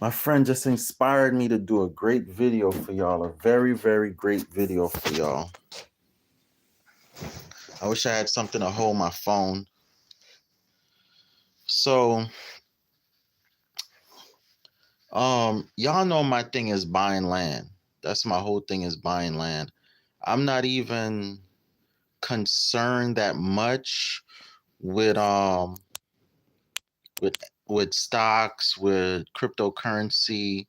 My friend just inspired me to do a great video for y'all, a very, very great video for y'all. I wish I had something to hold my phone. So, y'all know my thing is buying land. That's my whole thing is buying land. I'm not even concerned that much with with with stocks, with cryptocurrency.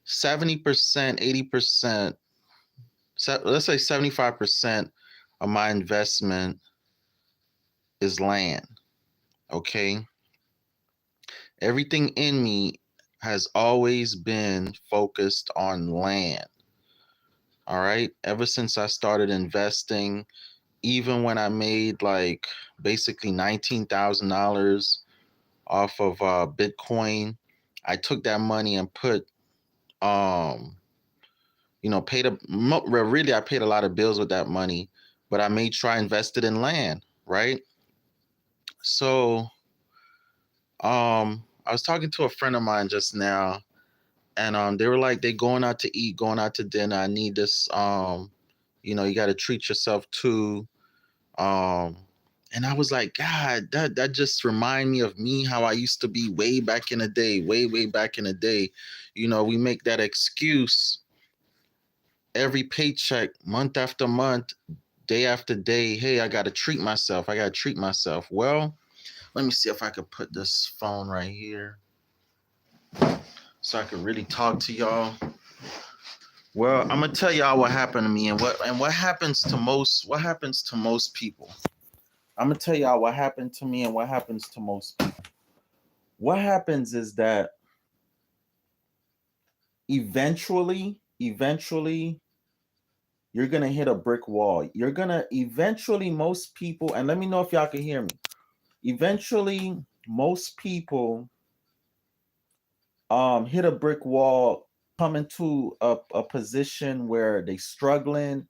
70%, 80%, let's say 75% of my investment is land. Okay. Everything in me has always been focused on land. All right. Ever since I started investing, even when I made like basically $19,000 off of Bitcoin, I took that money and put, um, really, I paid a lot of bills with that money, but I made sure I invested in land. Right. So, I was talking to a friend of mine just now, and they were like, they going out to eat, going out to dinner. I need this. You got to treat yourself too. Um, and I was like, God, that just remind me of me, how I used to be way back in the day, way back in the day. We make that excuse every paycheck, month after month, day after day. Hey, I got to treat myself. I got to treat myself. Well, let me see if I could put this phone right here so I could really talk to y'all. Well, I'm gonna tell y'all what happened to me and what happens to most people. I'm gonna tell y'all what happened to me and what happens to most people. What happens is that eventually, you're gonna hit a brick wall. You're gonna eventually, most people, and let me know if y'all can hear me. Eventually, most people hit a brick wall, come into a position where they struggling,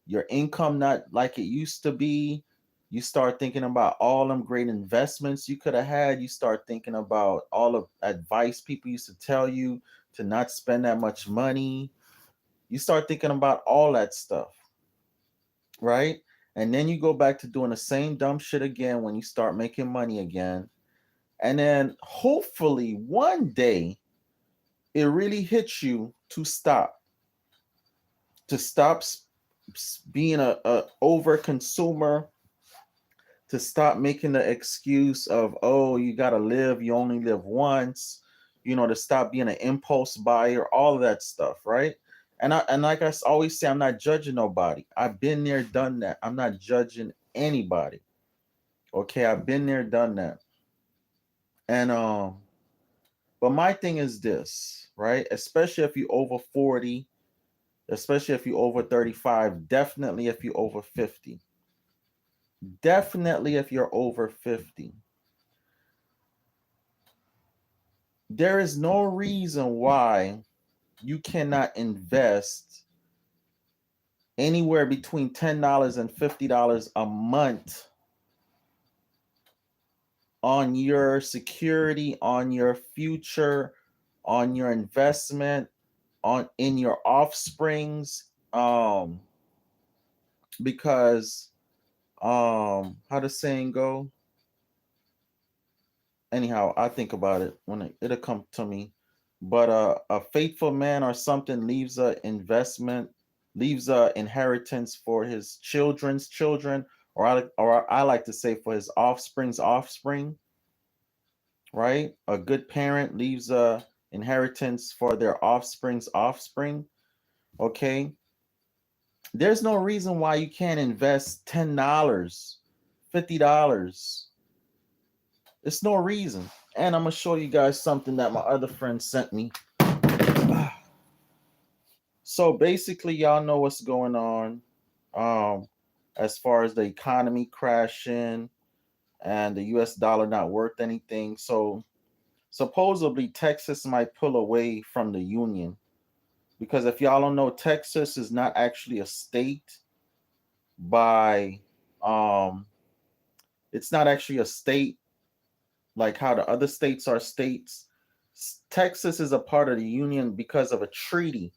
your income not like it used to be. You start thinking about all them great investments you could have had. You start thinking about all of advice people used to tell you to not spend that much money. You start thinking about all that stuff, right? And then you go back to doing the same dumb shit again when you start making money again. And then hopefully one day it really hits you to stop being a over consumer, to stop making the excuse of, oh, you got to live, you only live once, to stop being an impulse buyer, all of that stuff, right? And like I always say, I'm not judging nobody. I've been there, done that. I'm not judging anybody. Okay, I've been there, done that. And but my thing is this, right? Especially if you over 40, especially if you over 35, definitely if you over 50. Definitely if you're over 50. There is no reason why you cannot invest anywhere between $10 and $50 a month on your security, on your future, on your investment, on in your offsprings. Because how the saying go? Anyhow, I think about it when it'll come to me. But a faithful man or something leaves a investment, leaves a inheritance for his children's children, or I like to say for his offspring's offspring. Right? A good parent leaves a inheritance for their offspring's offspring. Okay, there's no reason why you can't invest $10, $50. It's no reason. And I'm gonna show you guys something that my other friend sent me. So basically, y'all know what's going on. As far as the economy crashing and the US dollar not worth anything. So supposedly Texas might pull away from the union. Because if y'all don't know, Texas is not actually a state by it's not actually a state like how the other states are states. Texas is a part of the union because of a treaty,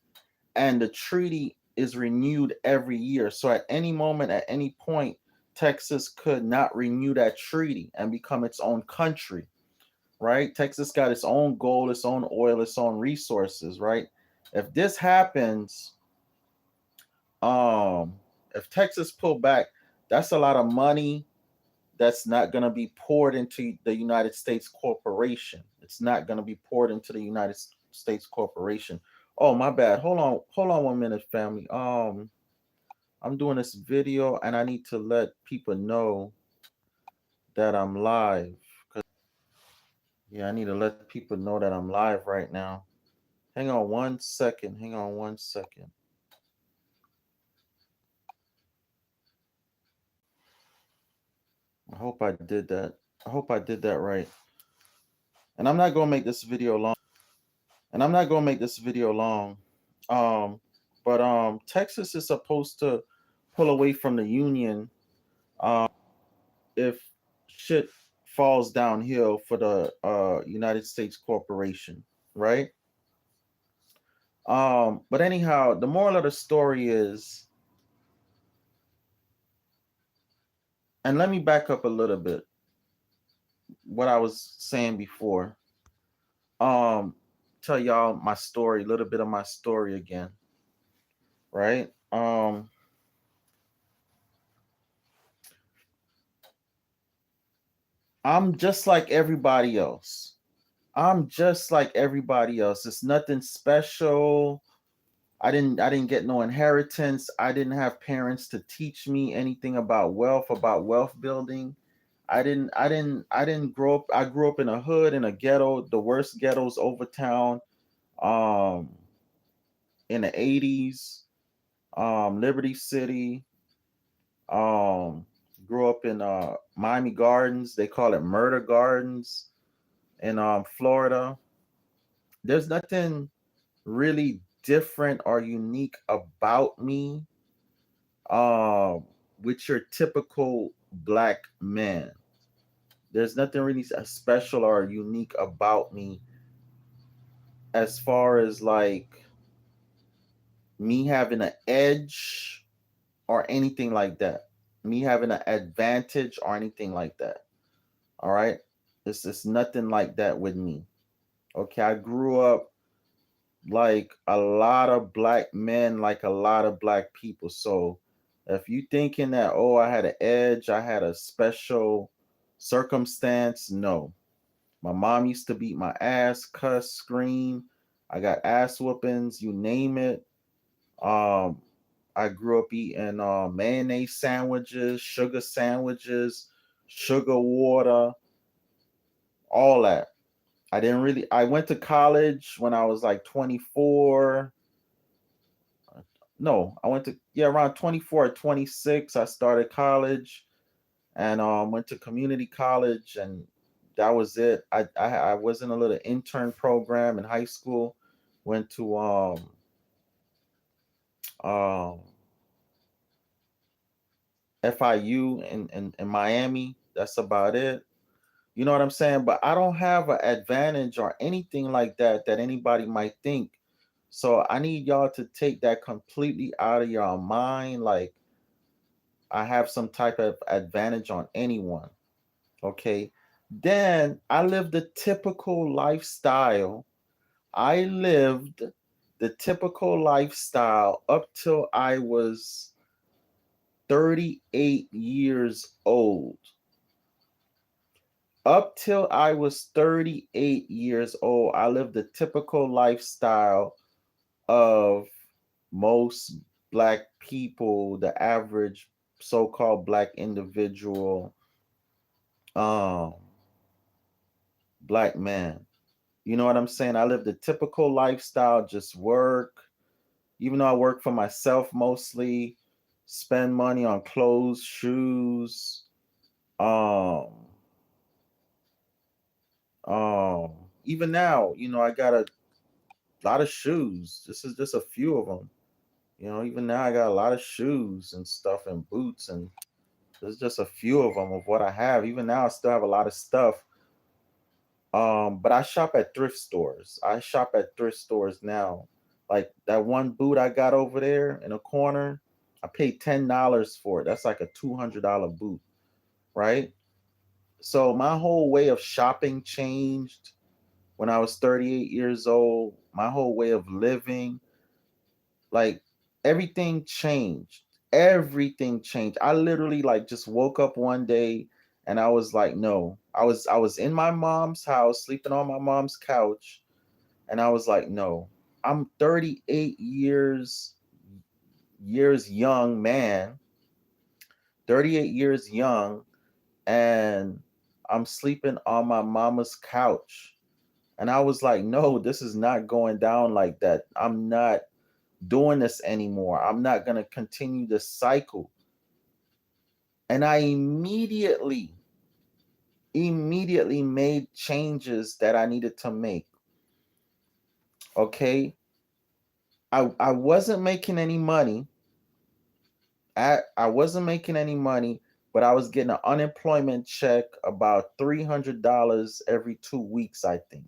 and the treaty is renewed every year. So at any moment, at any point, Texas could not renew that treaty and become its own country, right? Texas got its own gold, its own oil, its own resources, right? If this happens, um, if Texas pull back, that's a lot of money that's not going to be poured into the United States corporation. It's not going to be poured into the United States corporation. Oh, my bad. Hold on 1 minute, family. I'm doing this video and I need to let people know that I'm live. Yeah, I need to let people know that I'm live right now. Hang on 1 second. Hang on 1 second. I hope I did that. I hope I did that right. And I'm not gonna make this video long. And I'm not gonna make this video long. Um, but Texas is supposed to pull away from the union if shit falls downhill for the United States corporation, right? But anyhow, the moral of the story is, and let me back up a little bit. What I was saying before. Um, Tell y'all my story, a little bit of my story again, right? I'm just like everybody else. I'm just like everybody else. It's nothing special. I didn't get no inheritance. I didn't have parents to teach me anything about wealth building. I didn't grow up. I grew up in a hood, in a ghetto, the worst ghettos over town, um in the 80s, Liberty City, um grew up in Miami Gardens. They call it Murder Gardens in Florida. There's nothing really different or unique about me with your typical black man. There's nothing really special or unique about me as far as like me having an edge or anything like that. Me having an advantage or anything like that. All right. It's nothing like that with me. Okay. I grew up like a lot of black men, like a lot of black people. So if you thinking that, oh, I had an edge, I had a special circumstance, no. My mom used to beat my ass, cuss, scream. I got ass whoopings, you name it. Um, I grew up eating mayonnaise sandwiches, sugar water, all that. I went to college when I was like 24. No, I went to, yeah, around 24 or 26. I started college and went to community college, and that was it. I was in a little intern program in high school. Went to um FIU in Miami. That's about it. You know what I'm saying? But I don't have an advantage or anything like that that anybody might think. So I need y'all to take that completely out of your mind. Like I have some type of advantage on anyone. Okay. Then I lived the typical lifestyle. I lived the typical lifestyle up till I was 38 years old. Up till I was 38 years old, I lived the typical lifestyle of most black people, the average so-called black individual, um, black man. You know what I'm saying? I lived a typical lifestyle, just work. Even though I work for myself mostly, spend money on clothes, shoes, um, even now, I got a lot of shoes. This is just a few of them. Even now I got a lot of shoes and stuff and boots, and there's just a few of them of what I have. Even now I still have a lot of stuff But I shop at thrift stores. I shop at thrift stores now. Like that one boot I got over there in a corner, I paid $10 for it. That's like a $200 boot, right? So my whole way of shopping changed when I was 38 years old. My whole way of living, like everything changed. Everything changed. I literally like just woke up one day and I was like, no. I was in my mom's house, sleeping on my mom's couch, and I was like, no. I'm 38 years young man, 38 years young, and I'm sleeping on my mama's couch. And I was like, no, this is not going down like that. I'm not doing this anymore. I'm not going to continue this cycle. And I immediately made changes that I needed to make. Okay. I wasn't making any money. I wasn't making any money, but I was getting an unemployment check about $300 every 2 weeks, I think.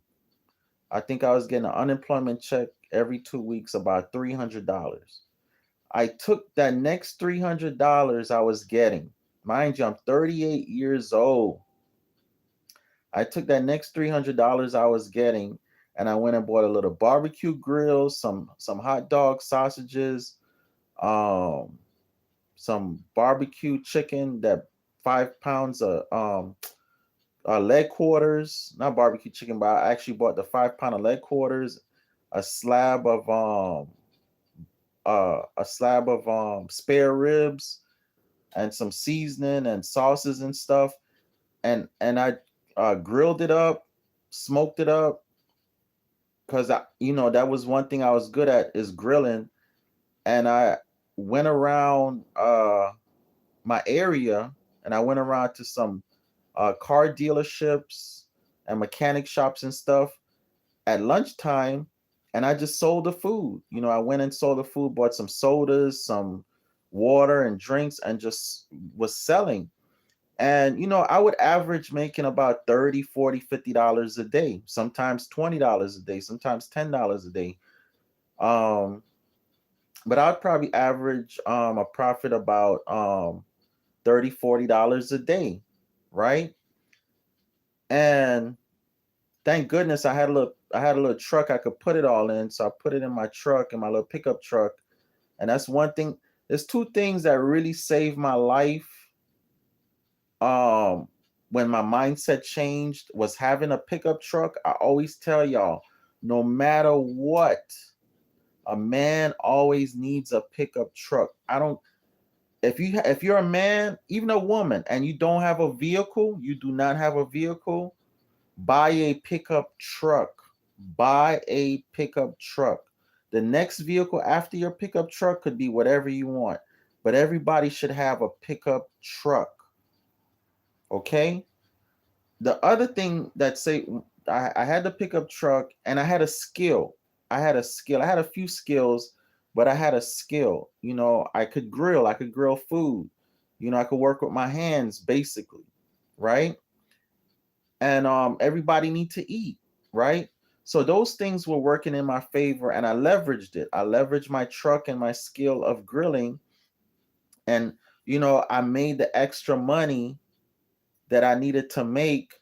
I think I was getting an unemployment check every 2 weeks, about $300. I took that next $300 I was getting. Mind you, I'm 38 years old. I took that next $300 I was getting and I went and bought a little barbecue grill, some hot dogs, sausages, um, some barbecue chicken, that 5 pounds of leg quarters, not barbecue chicken, but I actually bought the 5 pound of leg quarters, a slab of spare ribs, and some seasoning and sauces and stuff, and I grilled it up, smoked it up, because that was one thing I was good at, is grilling, and I went around my area, and I went around to some car dealerships and mechanic shops and stuff at lunchtime, and I just sold the food. I went and sold the food, bought some sodas, some water and drinks, and just was selling. And I would average making about 30, 40, $50 a day, sometimes $20 a day, sometimes $10 a day. Um, but I'd probably average a profit about 30, $40 a day, right? And thank goodness I had a little truck I could put it all in. So I put it in my truck, in my little pickup truck. And that's one thing. There's two things that really saved my life. Um, when my mindset changed, was having a pickup truck. I always tell y'all, no matter what, a man always needs a pickup truck. I don't if you're a man, even a woman, and you don't have a vehicle, you do not have a vehicle, buy a pickup truck. Buy a pickup truck. The next vehicle after your pickup truck could be whatever you want, but everybody should have a pickup truck. Okay. The other thing that say I had the pickup truck and I had a skill. I had a skill. I had a few skills, but I had a skill. I could grill. I could grill food. I could work with my hands basically, right? And everybody need to eat, right? So those things were working in my favor, and I leveraged it. I leveraged my truck and my skill of grilling, and I made the extra money that I needed to make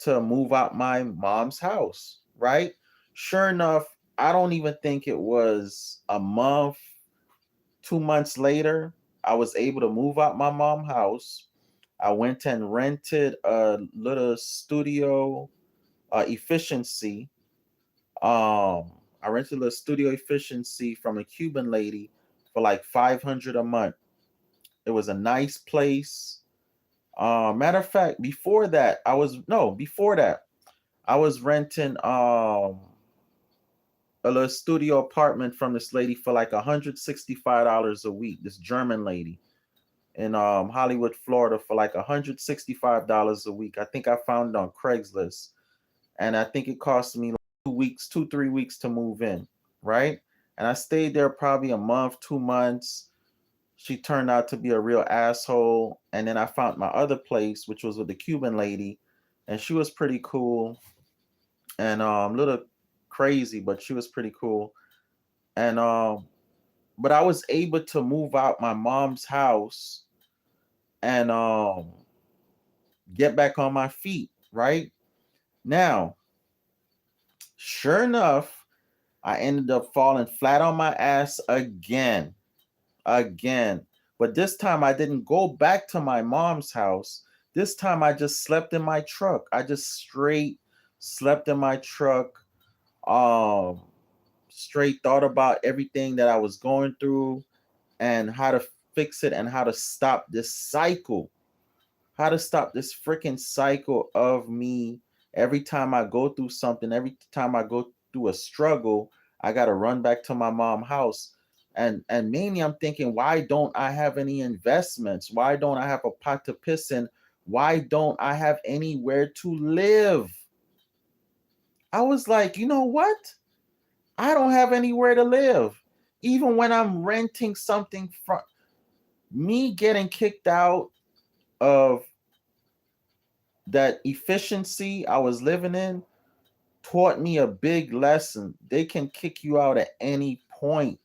to move out my mom's house, right? Sure enough, I don't even think it was a month, 2 months later, I was able to move out my mom's house. I went and rented a little studio efficiency. I rented a studio efficiency from a Cuban lady for like 500 a month. It was a nice place. Matter of fact, before that, I was renting a little studio apartment from this lady for like $165 a week. This German lady in Hollywood, Florida, for like $165 a week. I think I found it on Craigslist, and I think it cost me like 2 weeks, 3 weeks to move in, right? And I stayed there probably a month, 2 months. She turned out to be a real asshole. And then I found my other place, which was with the Cuban lady, and she was pretty cool. and a little crazy, but she was pretty cool. And but I was able to move out my mom's house and get back on my feet, right? Now, sure enough, I ended up falling flat on my ass again. Again. But this time I didn't go back to my mom's house. This time I just slept in my truck. I just straight slept in my truck. Um Straight thought about everything that I was going through and how to fix it and how to stop this cycle. How to stop this freaking cycle of me every time I go through something, every time I go through a struggle, I got to run back to my mom's house. And mainly I'm thinking, why don't I have any investments? Why don't I have a pot to piss in? Why don't I have anywhere to live? I was like, you know what? I don't have anywhere to live. Even when I'm renting something from me, getting kicked out of that efficiency I was living in taught me a big lesson. They can kick you out at any point.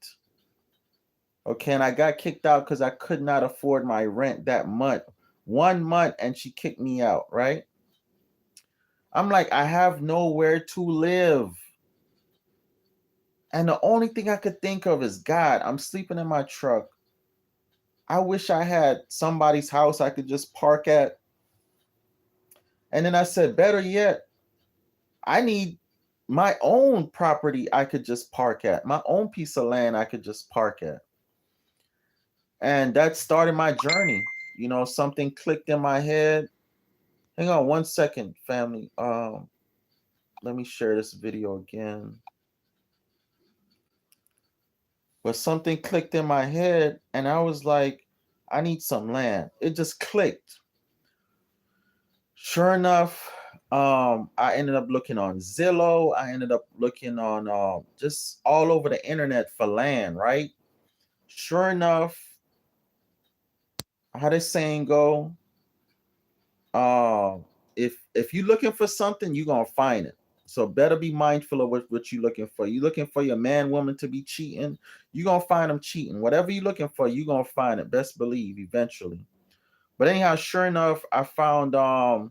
Okay, and I got kicked out because I could not afford my rent that month. 1 month, and she kicked me out, right? I'm like, I have nowhere to live. And the only thing I could think of is, God, I'm sleeping in my truck. I wish I had somebody's house I could just park at. And then I said, better yet, I need my own property I could just park at, my own piece of land I could just park at. And that started my journey. You know, something clicked in my head. Hang on 1 second, family. Let me share this video again. But something clicked in my head, and I was like, I need some land. It just clicked. Sure enough, I ended up looking on Zillow. I ended up looking on just all over the internet for land, right? Sure enough, how this saying go? If you're looking for something, you're gonna find it. So better be mindful of what you're looking for. You looking for your man, woman to be cheating, you're gonna find them cheating. Whatever you're looking for, you're gonna find it. Best believe eventually. But anyhow, sure enough, I found a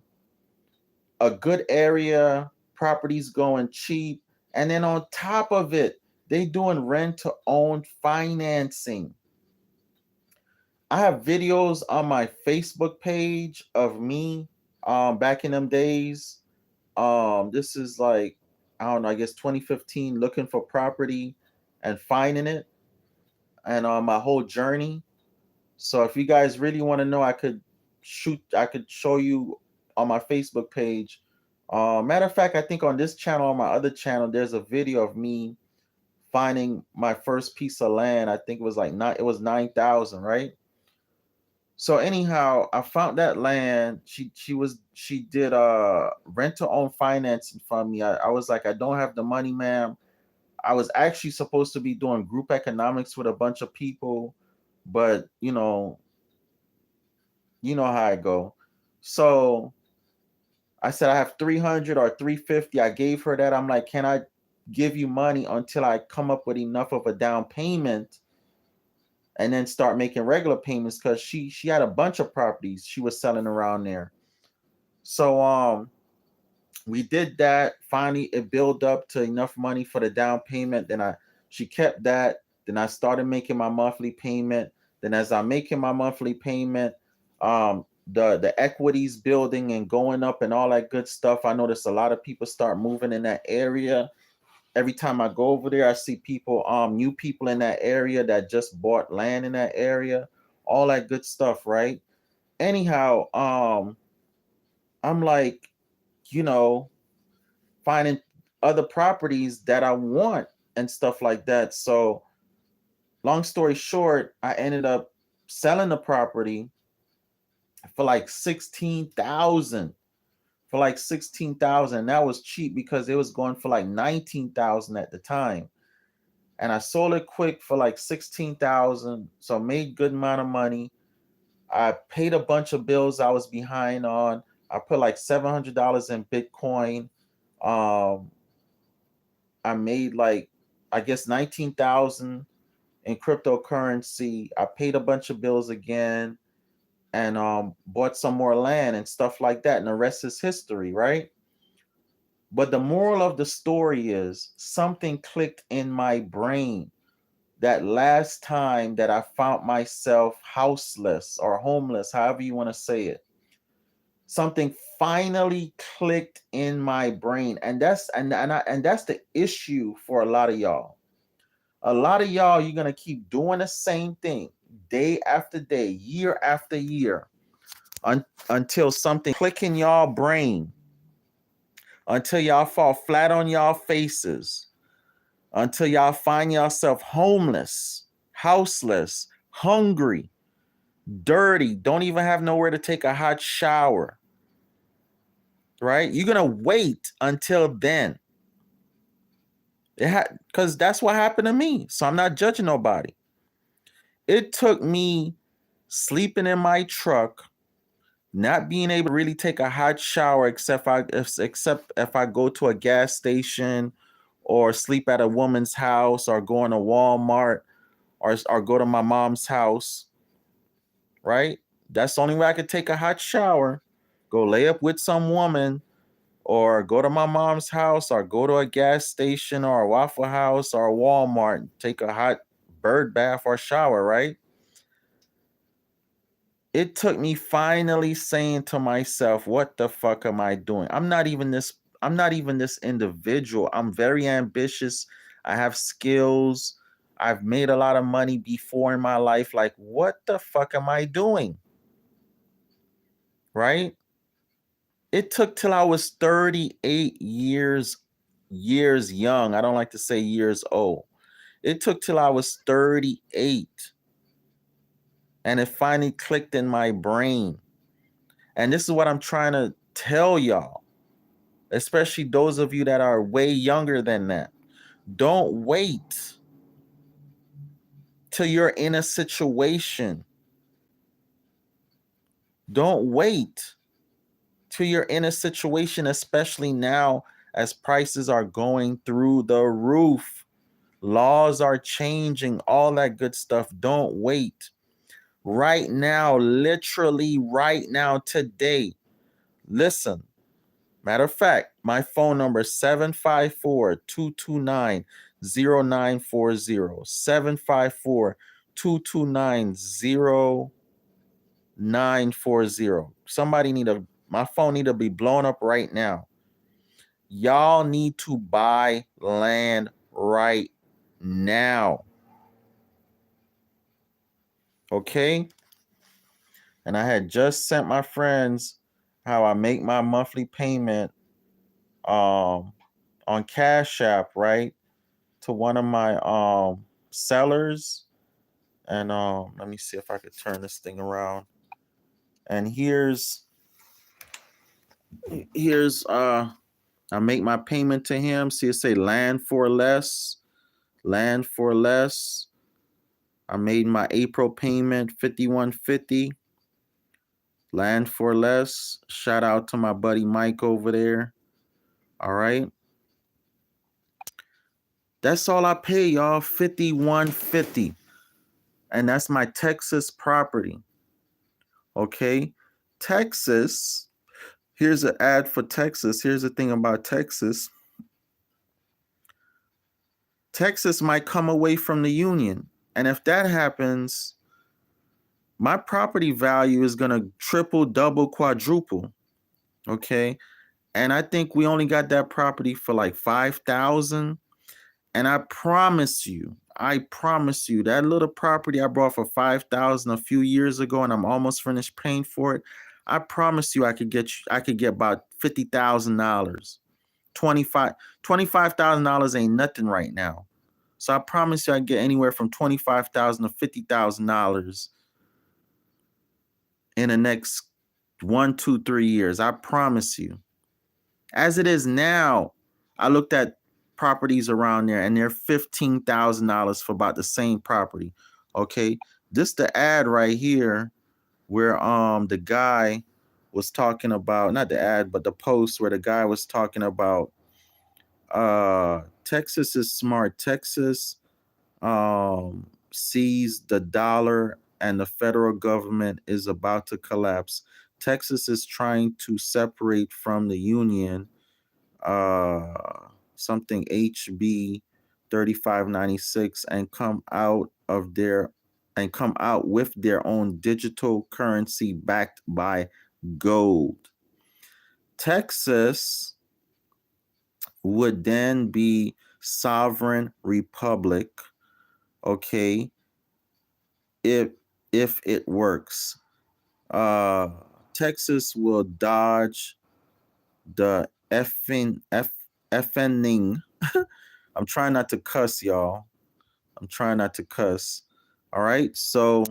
good area, properties going cheap, and then on top of it, they doing rent to own financing. I have videos on my Facebook page of me back in them days. This is like, I don't know, I guess 2015, looking for property and finding it, and my whole journey. So if you guys really want to know, I could show you on my Facebook page. Matter of fact, I think on this channel, on my other channel, there's a video of me finding my first piece of land. I think it was like it was 9,000, right? So anyhow, I found that land. She did rent to own financing from me. I was like, I don't have the money, ma'am. I was actually supposed to be doing group economics with a bunch of people, but you know how I go. So I said I have 300 or 350. I gave her that. I'm like, can I give you money until I come up with enough of a down payment and then start making regular payments? Because she had a bunch of properties she was selling around there. So we did that. Finally, it built up to enough money for the down payment. She kept that. Then I started making my monthly payment. Then as I'm making my monthly payment, the equities building and going up and all that good stuff. I noticed a lot of people start moving in that area. Every time I go over there, I see people, new people in that area that just bought land in that area, all that good stuff, right? Anyhow, I'm like, you know, finding other properties that I want and stuff like that. So, long story short, I ended up selling the property for like 16,000. For like 16,000. That was cheap because it was going for like 19,000 at the time. And I sold it quick for like 16,000. So I made good amount of money. I paid a bunch of bills I was behind on. I put like $700 in Bitcoin. Um, I made like, I guess 19,000 in cryptocurrency. I paid a bunch of bills again, and bought some more land and stuff like that. And the rest is history, right? But the moral of the story is something clicked in my brain that last time that I found myself houseless or homeless, however you want to say it. Something finally clicked in my brain. And that's the issue for a lot of y'all. A lot of y'all, you're gonna keep doing the same thing day after day, year after year, until something click in y'all brain, until y'all fall flat on y'all faces, until y'all find yourself homeless, houseless, hungry, dirty, don't even have nowhere to take a hot shower, right? You're gonna wait until then. Because that's what happened to me. So I'm not judging nobody. It took me sleeping in my truck, not being able to really take a hot shower except if I go to a gas station or sleep at a woman's house or go in a Walmart or go to my mom's house, right? That's the only way I could take a hot shower. Go lay up with some woman or go to my mom's house or go to a gas station or a Waffle House or a Walmart and take a hot bird bath or shower, right? It took me finally saying to myself, what the fuck am I doing? I'm not even this individual. I'm very ambitious. I have skills. I've made a lot of money before in my life. Like, what the fuck am I doing? Right? It took till I was 38 years young. I don't like to say years old. It took till I was 38 and it finally clicked in my brain. And this is what I'm trying to tell y'all, especially those of you that are way younger than that. Don't wait till you're in a situation. Don't wait till you're in a situation, especially now as prices are going through the roof. Laws are changing, all that good stuff. Don't wait. Right now, literally right now, today. Listen. Matter of fact, my phone number is 754-229-0940. 754-229-0940. My phone need to be blown up right now. Y'all need to buy land right now. Okay? And I had just sent my friends how I make my monthly payment on Cash App, right? To one of my sellers. And let me see if I could turn this thing around. And here's I make my payment to him. See it say land for less. Land for less. I made my April payment $51.50. Land for less. Shout out to my buddy Mike over there. All right. That's all I pay, y'all. $51.50. And that's my Texas property. Okay. Texas. Here's an ad for Texas. Here's the thing about Texas. Texas might come away from the union. And if that happens, my property value is going to triple, double, quadruple. Okay. And I think we only got that property for like 5,000. And I promise you, that little property I bought for 5,000 a few years ago, and I'm almost finished paying for it. I promise you, I could get about $50,000. $25,000 ain't nothing right now. So I promise you, I get anywhere from $25,000 to $50,000 in the next 1, 2, 3 years. I promise you. As it is now, I looked at properties around there and they're $15,000 for about the same property. Okay. This the ad right here where the guy was talking about, not the ad, but the post where the guy was talking about Texas is smart. Texas sees the dollar and the federal government is about to collapse. Texas is trying to separate from the union, uh, something HB 3596, and come out with their own digital currency backed by gold. Texas would then be sovereign republic, okay, if it works. Uh Texas will dodge the effing. I'm trying not to cuss, y'all. I'm trying not to cuss. All right. So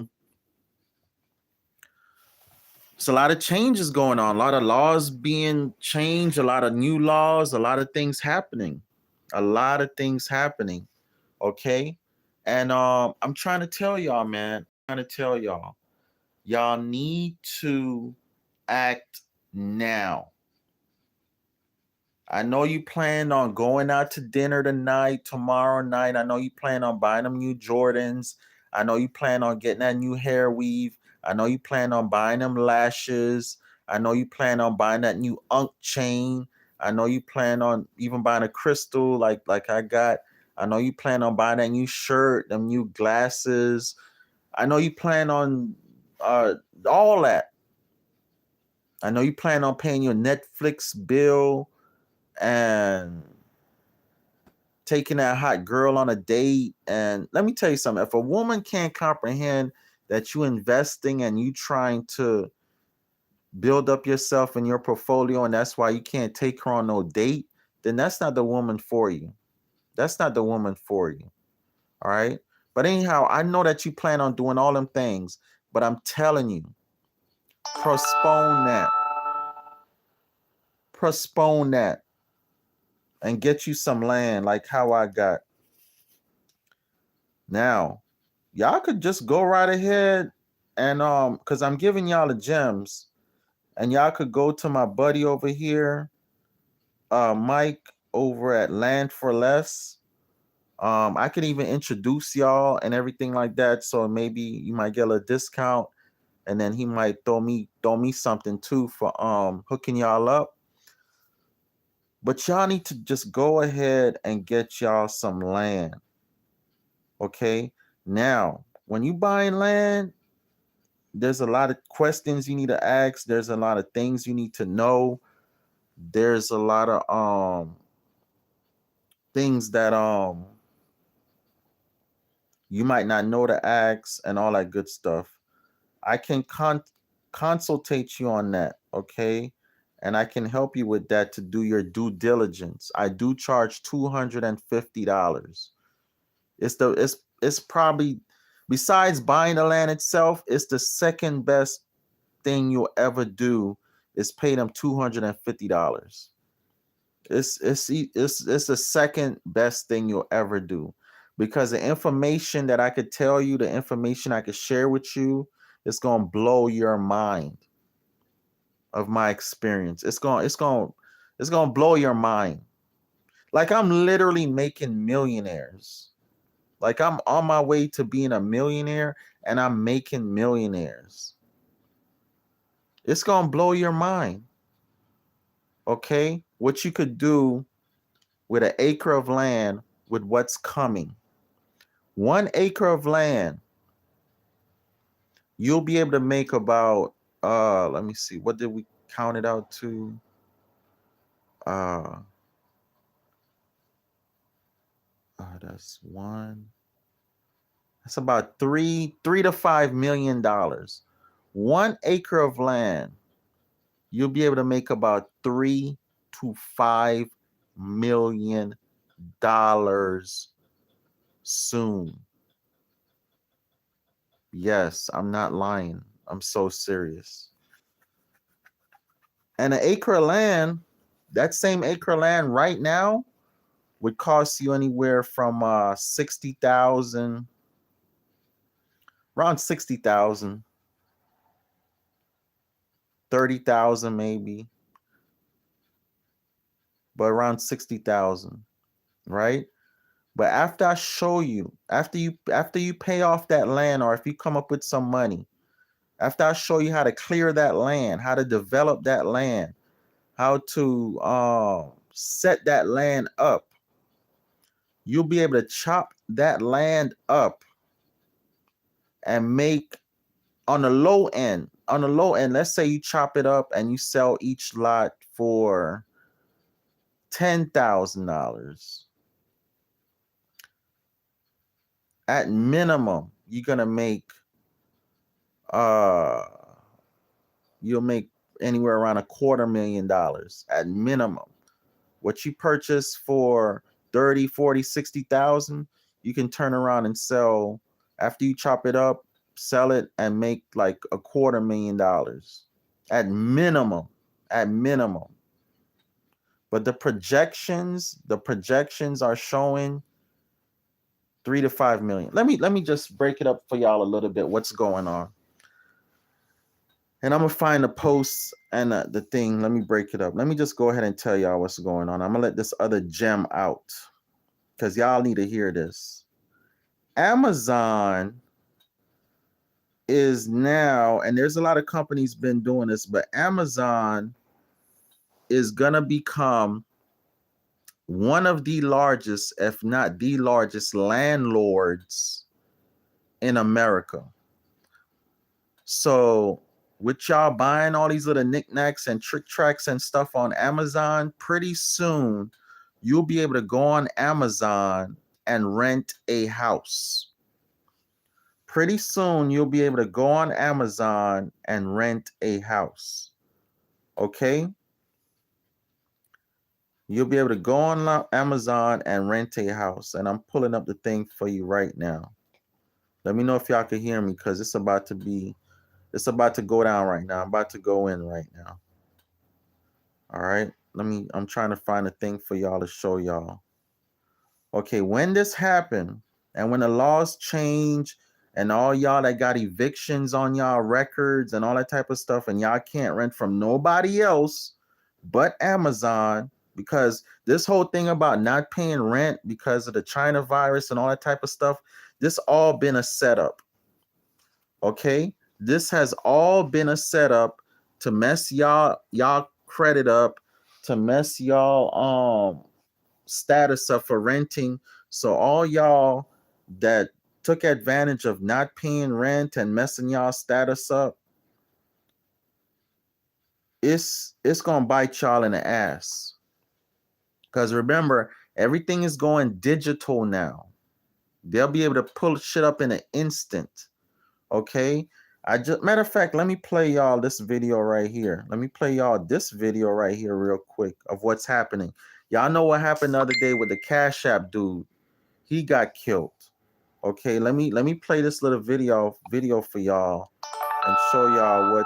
it's a lot of changes going on, a lot of laws being changed, a lot of new laws, a lot of things happening. A lot of things happening. Okay. And I'm trying to tell y'all, man. I'm trying to tell y'all need to act now. I know you plan on going out to dinner tonight, tomorrow night. I know you plan on buying them new Jordans. I know you plan on getting that new hair weave. I know you plan on buying them lashes. I know you plan on buying that new Unk chain. I know you plan on even buying a crystal like I got. I know you plan on buying that new shirt, them new glasses. I know you plan on uh, all that. I know you plan on paying your Netflix bill and taking that hot girl on a date. And let me tell you something. If a woman can't comprehend that you investing and you trying to build up yourself and your portfolio, and that's why you can't take her on no date, then that's not the woman for you. That's not the woman for you. All right. But anyhow, I know that you plan on doing all them things, but I'm telling you, postpone that. Postpone that and get you some land like how I got. Now, y'all could just go right ahead and cuz I'm giving y'all the gems, and y'all could go to my buddy over here, Mike over at Land for Less. I could even introduce y'all and everything like that, so maybe you might get a discount, and then he might throw me something too for hooking y'all up. But y'all need to just go ahead and get y'all some land. Okay? Now, when you buying land, there's a lot of questions you need to ask. There's a lot of things you need to know. There's a lot of things that you might not know to ask and all that good stuff. I can consultate you on that, okay? And I can help you with that to do your due diligence. I do charge $250. It's probably, besides buying the land itself, it's the second best thing you'll ever do is pay them $250. It's the second best thing you'll ever do, because the information that I could tell you, the information I could share with you, it's gonna blow your mind of my experience. It's gonna blow your mind. Like I'm literally making millionaires. Like I'm on my way to being a millionaire and I'm making millionaires. It's gonna blow your mind. Okay? What you could do with an acre of land with what's coming. 1 acre of land, you'll be able to make about let me see, what did we count it out to? Uh that's one. That's about three to $5 million. 1 acre of land, you'll be able to make about $3 to $5 million soon. Yes, I'm not lying. I'm so serious. And an acre of land, that same acre of land right now would cost you anywhere from 60,000, around 60,000, 30,000 maybe, but around 60,000. right? But after I show you, after you pay off that land, or if you come up with some money, after I show you how to clear that land, how to develop that land, how to set that land up, you'll be able to chop that land up and make on the low end, let's say you chop it up and you sell each lot for $10,000. At minimum, you're gonna make uh you'll make anywhere around $250,000 at minimum. What you purchase for 30, 40, 60,000, you can turn around and sell after you chop it up, sell it and make like $250,000 at minimum. At minimum. But the projections are showing 3 to 5 million. Let me just break it up for y'all a little bit. What's going on? And I'm gonna find the posts and the thing. Let me break it up. Let me just go ahead and tell y'all what's going on. I'm gonna let this other gem out because y'all need to hear this. Amazon is now, and there's a lot of companies been doing this, but Amazon is gonna become one of the largest, if not the largest, landlords in America. So with y'all buying all these little knickknacks and trick tracks and stuff on Amazon, pretty soon you'll be able to go on Amazon and rent a house. Pretty soon you'll be able to go on Amazon and rent a house. Okay? You'll be able to go on Amazon and rent a house. And I'm pulling up the thing for you right now. Let me know if y'all can hear me because it's about to go down right now. I'm about to go in right now. All right. I'm trying to find a thing for y'all to show y'all. Okay, when this happened and when the laws change and all y'all that got evictions on y'all records and all that type of stuff and y'all can't rent from nobody else but Amazon, because this whole thing about not paying rent because of the China virus and all that type of stuff, this all been a setup. Okay? This has all been a setup to mess y'all credit up, to mess y'all status up for renting. So all y'all that took advantage of not paying rent and messing y'all status up, it's gonna bite y'all in the ass. Because remember, everything is going digital now. They'll be able to pull shit up in an instant. Okay? Matter of fact, let me play y'all this video right here. Let me play y'all this video right here real quick of what's happening. Y'all know what happened the other day with the Cash App dude. He got killed. Okay, let me play this little video for y'all and show y'all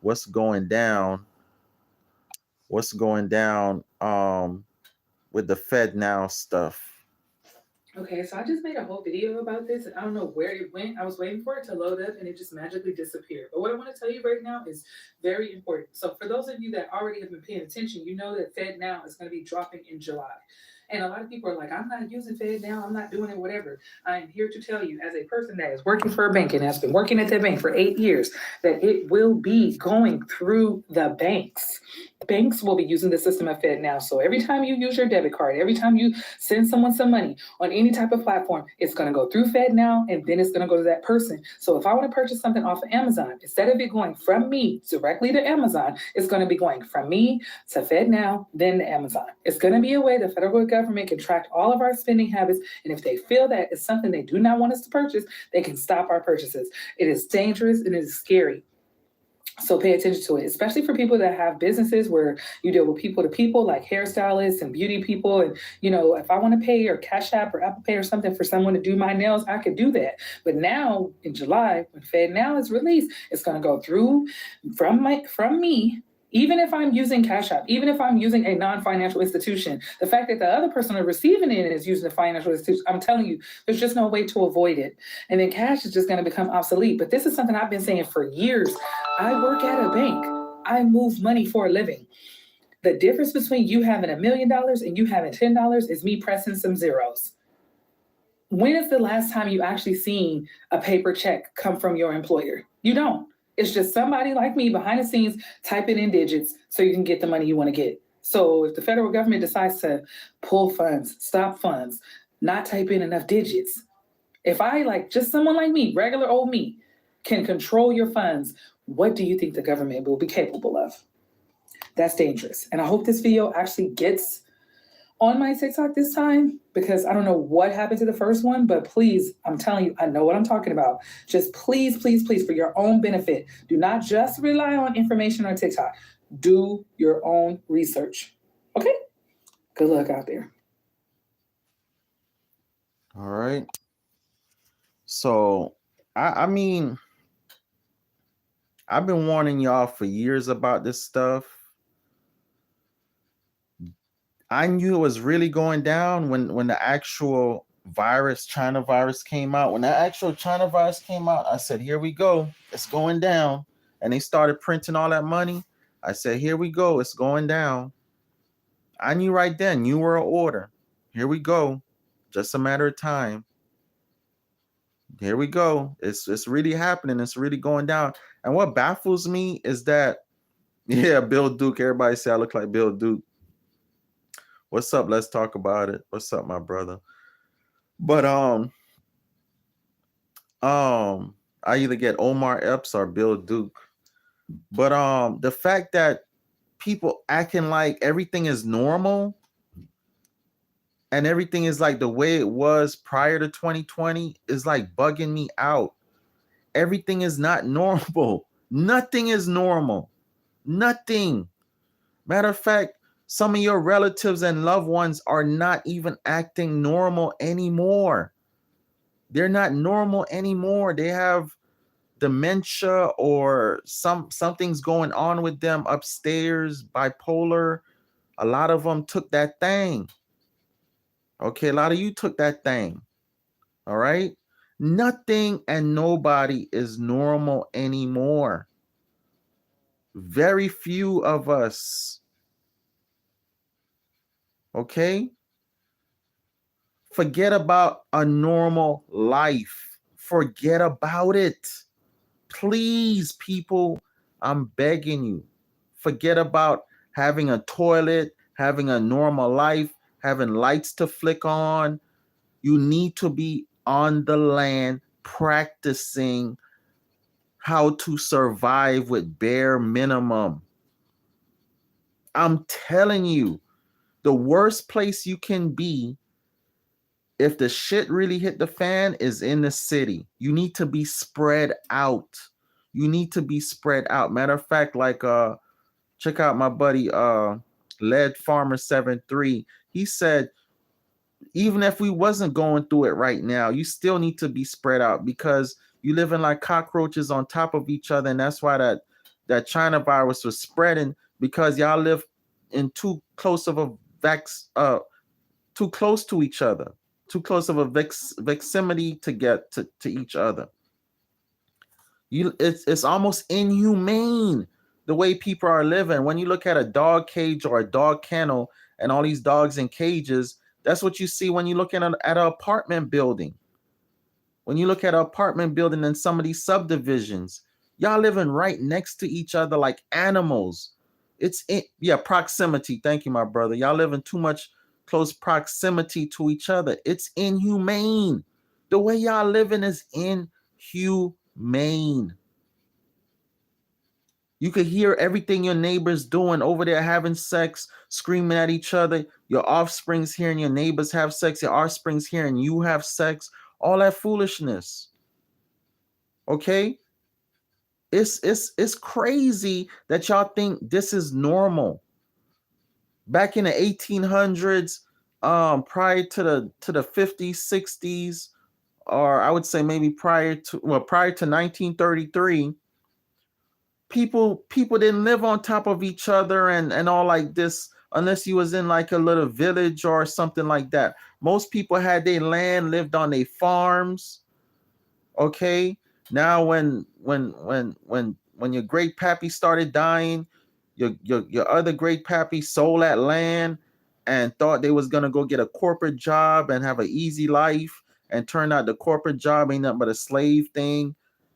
what's going down. What's going down with the Fed now stuff. Okay, so I just made a whole video about this, and I don't know where it went. I was waiting for it to load up, and it just magically disappeared. But what I want to tell you right now is very important. So for those of you that already have been paying attention, you know that Fed Now is going to be dropping in July. And a lot of people are like, I'm not using Fed Now, I'm not doing it, whatever. I am here to tell you, as a person that is working for a bank and has been working at that bank for 8 years, that it will be going through the banks. Banks will be using the system of Fed Now. So every time you use your debit card, every time you send someone some money on any type of platform, it's going to go through Fed Now and then it's going to go to that person. So if I want to purchase something off of Amazon, instead of it going from me directly to Amazon, it's going to be going from me to Fed Now, then to Amazon. It's going to be a way the federal government can track all of our spending habits. And if they feel that it's something they do not want us to purchase, they can stop our purchases. It is dangerous and it is scary. So pay attention to it, especially for people that have businesses where you deal with people to people, like hairstylists and beauty people. And, if I want to pay or Cash App or Apple Pay or something for someone to do my nails, I could do that. But now in July, when Fed Now is released, it's going to go through from me. Even if I'm using Cash App, even if I'm using a non-financial institution, the fact that the other person receiving it is using a financial institution, I'm telling you, there's just no way to avoid it. And then cash is just going to become obsolete. But this is something I've been saying for years. I work at a bank. I move money for a living. The difference between you having $1 million and you having $10 is me pressing some zeros. When is the last time you actually seen a paper check come from your employer? You don't. It's just somebody like me behind the scenes typing in digits so you can get the money you want to get. So if the federal government decides to pull funds, stop funds, not type in enough digits, if I, like, just someone like me, regular old me, can control your funds, what do you think the government will be capable of? That's dangerous. And I hope this video actually gets on my TikTok this time, because I don't know what happened to the first one, but please, I'm telling you, I know what I'm talking about. Just please, please, please, for your own benefit, do not just rely on information on TikTok. Do your own research. Okay? Good luck out there. All right. So, I mean, I've been warning y'all for years about this stuff. I knew it was really going down when the actual virus, China virus, came out. When the actual China virus came out, I said, here we go. It's going down. And they started printing all that money. I said, here we go. It's going down. I knew right then, New World Order. Here we go. Just a matter of time. Here we go. It's really happening. It's really going down. And what baffles me is that, yeah, Bill Duke. Everybody say I look like Bill Duke. What's up? Let's talk about it. What's up, my brother? But I either get Omar Epps or Bill Duke. But the fact that people acting like everything is normal and everything is like the way it was prior to 2020 is like bugging me out. Everything is not normal. Nothing is normal. Nothing. Matter of fact, some of your relatives and loved ones are not even acting normal anymore. They're not normal anymore. They have dementia or something's going on with them upstairs, bipolar. A lot of them took that thing. Okay, a lot of you took that thing. All right? Nothing and nobody is normal anymore. Very few of us. Okay? Forget about a normal life. Forget about it. Please, people, I'm begging you. Forget about having a toilet, having a normal life, having lights to flick on. You need to be on the land practicing how to survive with bare minimum. I'm telling you, the worst place you can be if the shit really hit the fan is in the city. You need to be spread out. You need to be spread out. Matter of fact, like check out my buddy Lead Farmer 73. He said even if we wasn't going through it right now, you still need to be spread out because you living like cockroaches on top of each other, and that's why that China virus was spreading because y'all live in too close of a too close to each other, too close of a veximity to get to each other. It's almost inhumane the way people are living. When you look at a dog cage or a dog kennel and all these dogs in cages, that's what you see when you look at an apartment building. When you look at an apartment building in some of these subdivisions, y'all living right next to each other like animals. Proximity. Thank you, my brother. Y'all living too much close proximity to each other. It's inhumane. The way y'all living is inhumane. You could hear everything your neighbors doing over there, having sex, screaming at each other. Your offspring's hearing your neighbors have sex. Your offspring's hearing you have sex. All that foolishness. Okay? It's crazy that y'all think this is normal. Back in the 1800s, prior to the 50s, 60s, or I would say maybe prior to 1933, people didn't live on top of each other and all like this unless you was in like a little village or something like that. Most people had their land, lived on their farms. Okay, now when your great pappy started dying, your other great pappy sold that land and thought they was gonna go get a corporate job and have an easy life, and turned out the corporate job ain't nothing but a slave thing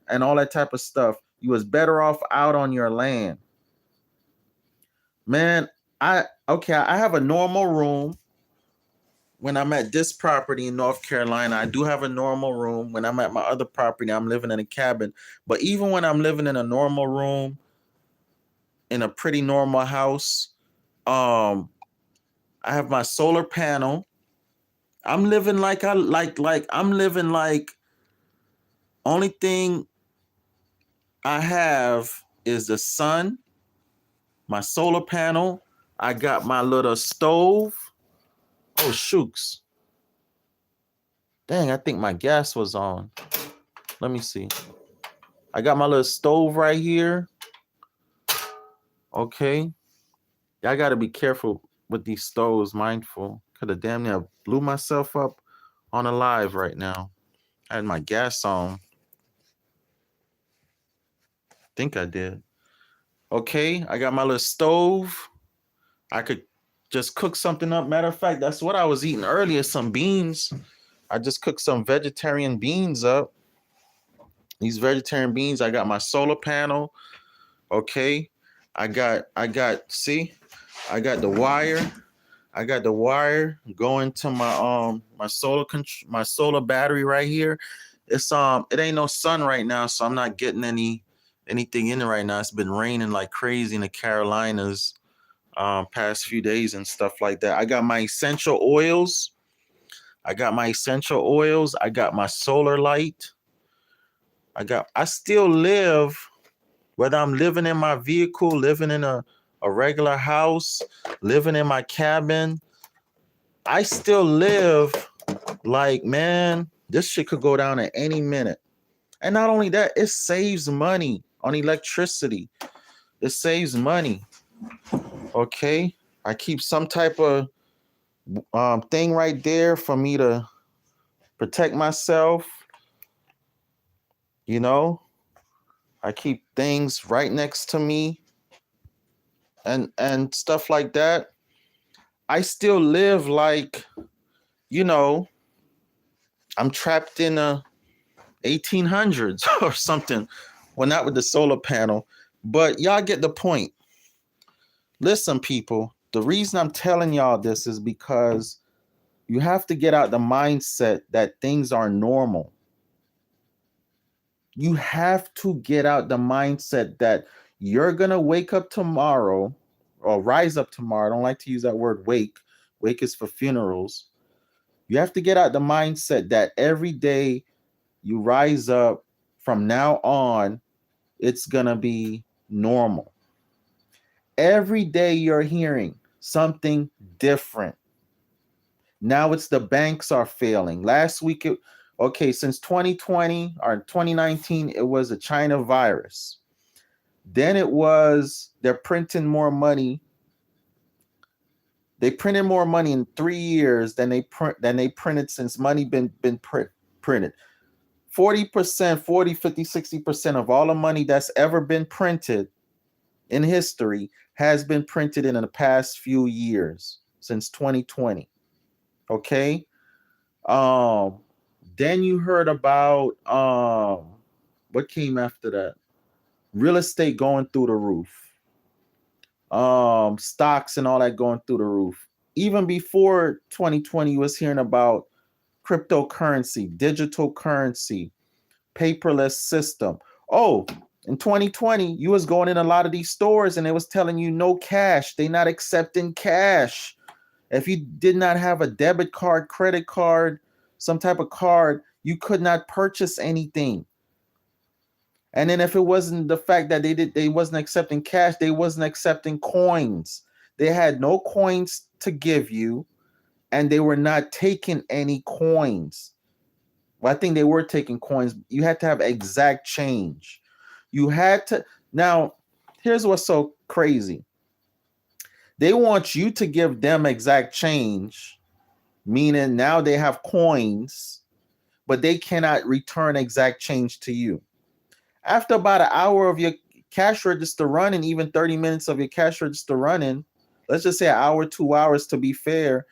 and all that type of stuff. You was better off out on your land. Man, I have a normal room when I'm at this property in North Carolina. I do have a normal room. When I'm at my other property, I'm living in a cabin. But even when I'm living in a normal room in a pretty normal house, um, I have my solar panel. I'm living like I'm living like only thing I have is the sun, my solar panel. I got my little stove. Oh shooks. Dang, I think my gas was on. Let me see. I got my little stove right here. Okay. I gotta be careful with these stoves, mindful. Could have damn near blew myself up on a live right now. I had my gas on. Think I did. Okay, I got my little stove. I could just cook something up. Matter of fact, that's what I was eating earlier, some beans. I just cooked some vegetarian beans up. These vegetarian beans, I got my solar panel. Okay. See, I got the wire. I got the wire going to my solar battery right here. It ain't no sun right now, so I'm not getting anything in it right now. It's been raining like crazy in the Carolinas past few days and stuff like that. I got my essential oils. I got my essential oils. I got my solar light. I still live, whether I'm living in my vehicle, living in a regular house, living in my cabin, I still live like, man, this shit could go down at any minute. And not only that, it saves money on electricity. It saves money. Okay. I keep some type of thing right there for me to protect myself. You know, I keep things right next to me and stuff like that. I still live like, you know, I'm trapped in a 1800s or something. Well, not with the solar panel, but y'all get the point. Listen, people, the reason I'm telling y'all this is because you have to get out the mindset that things are normal. You have to get out the mindset that you're going to wake up tomorrow or rise up tomorrow. I don't like to use that word wake. Wake is for funerals. You have to get out the mindset that every day you rise up from now on, it's going to be normal. Every day you're hearing something different. Now it's the banks are failing. Last week, since 2020 or 2019, it was a China virus. Then it was they're printing more money. They printed more money in 3 years than they printed since money been printed. 40%, 40, 50, 60% of all the money that's ever been printed in history has been printed in the past few years since 2020. Okay. Then you heard about what came after that? Real estate going through the roof. Stocks and all that going through the roof. Even before 2020, you was hearing about cryptocurrency, digital currency, paperless system. Oh, in 2020, you was going in a lot of these stores and it was telling you no cash. They not accepting cash. If you did not have a debit card, credit card, some type of card, you could not purchase anything. And then if it wasn't the fact that they wasn't accepting cash, they wasn't accepting coins. They had no coins to give you, and they were not taking any coins. Well, I think they were taking coins. You had to have exact change. You had to. Now, here's what's so crazy. They want you to give them exact change, meaning now they have coins, but they cannot return exact change to you. After about an hour of your cash register running, even 30 minutes of your cash register running, let's just say an hour, 2 hours to be fair,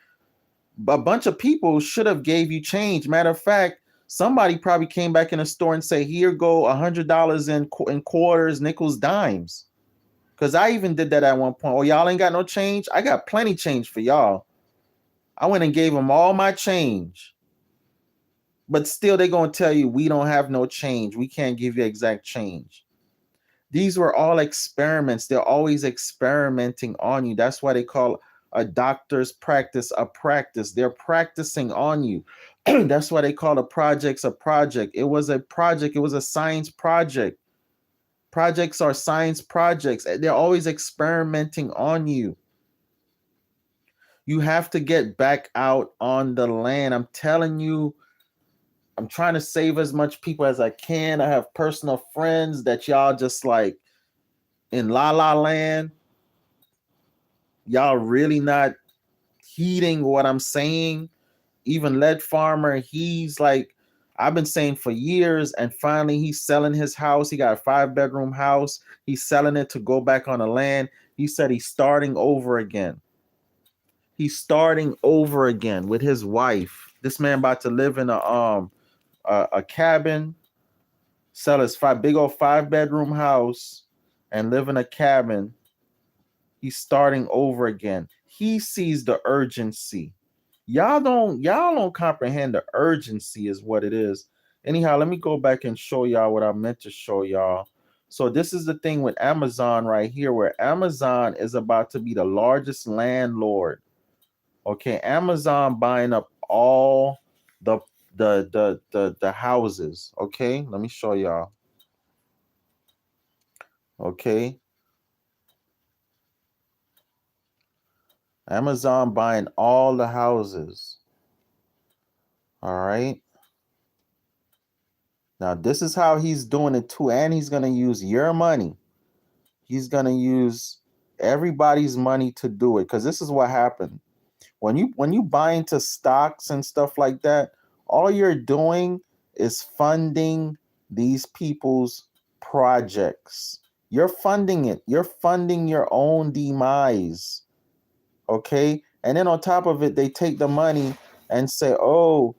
a bunch of people should have gave you change. Matter of fact, somebody probably came back in the store and say, here go $100 in quarters, nickels, dimes. Because I even did that at one point. Oh, y'all ain't got no change? I got plenty change for y'all. I went and gave them all my change. But still, they're going to tell you, we don't have no change. We can't give you exact change. These were all experiments. They're always experimenting on you. That's why they call a doctor's practice a practice. They're practicing on you. That's why they call the projects a project. It was a project. It was a science project. Projects are science projects. They're always experimenting on you. You have to get back out on the land. I'm telling you, I'm trying to save as much people as I can. I have personal friends that y'all just like in la la land. Y'all really not heeding what I'm saying. Even Lead Farmer, he's like, I've been saying for years, and finally he's selling his house. He got a 5-bedroom house. He's selling it to go back on the land. He said he's starting over again. He's starting over again with his wife. This man about to live in a cabin, sell his big old 5-bedroom house, and live in a cabin. He's starting over again. He sees the urgency. Y'all don't comprehend the urgency is what it is. Anyhow, let me go back and show y'all what I meant to show y'all. So this is the thing with Amazon right here, where Amazon is about to be the largest landlord. Okay, Amazon buying up all the the houses. Okay, let me show y'all. Okay, Amazon buying all the houses. All right. Now, this is how he's doing it too. And he's going to use your money. He's going to use everybody's money to do it. Because this is what happened. When you buy into stocks and stuff like that, all you're doing is funding these people's projects. You're funding it. You're funding your own demise. Okay? And then on top of it, they take the money and say, oh,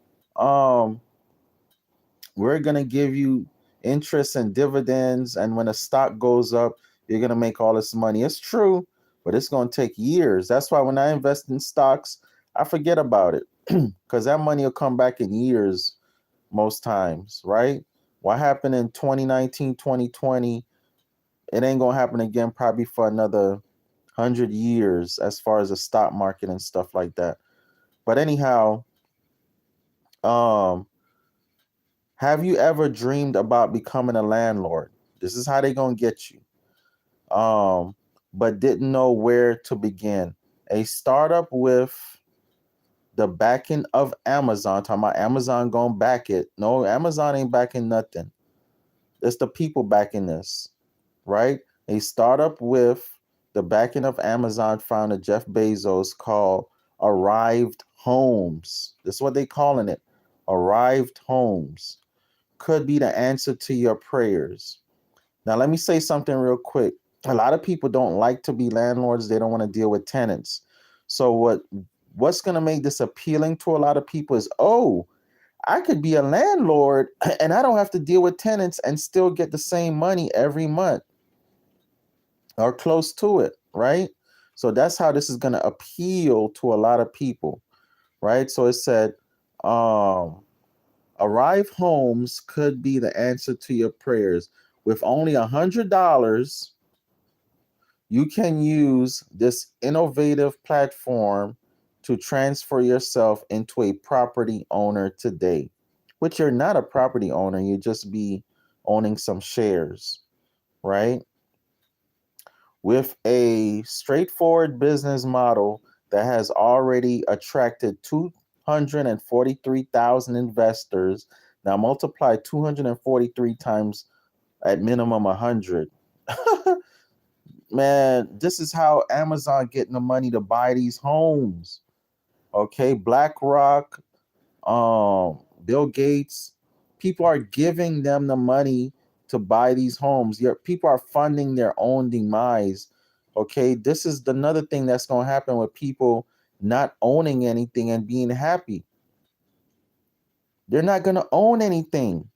we're going to give you interest and dividends. And when the stock goes up, you're going to make all this money. It's true, but it's going to take years. That's why when I invest in stocks, I forget about it because that money will come back in years most times, right? What happened in 2019, 2020, it ain't going to happen again probably for another 100 years as far as the stock market and stuff like that. But anyhow, um, have you ever dreamed about becoming a landlord? This is how they gonna get you. But didn't know where to begin. A startup with the backing of Amazon. Talking about Amazon gonna back it. No, Amazon ain't backing nothing. It's the people backing this, right? A startup with the backing of Amazon founder Jeff Bezos called Arrived Homes. That's what they calling it. Arrived Homes could be the answer to your prayers. Now, let me say something real quick. A lot of people don't like to be landlords. They don't want to deal with tenants. So what's going to make this appealing to a lot of people is, oh, I could be a landlord and I don't have to deal with tenants and still get the same money every month or close to it, right? So that's how this is going to appeal to a lot of people, right? So it said, Arrive Homes could be the answer to your prayers. With only $100, you can use this innovative platform to transfer yourself into a property owner today. Which you're not a property owner, you just be owning some shares, right? With a straightforward business model that has already attracted 243,000 investors. Now multiply 243 times at minimum 100. Man, this is how Amazon getting the money to buy these homes. Okay, BlackRock, Bill Gates, people are giving them the money to buy these homes. Your people are funding their own demise. Okay, this is another thing that's going to happen with people not owning anything and being happy. They're not going to own anything,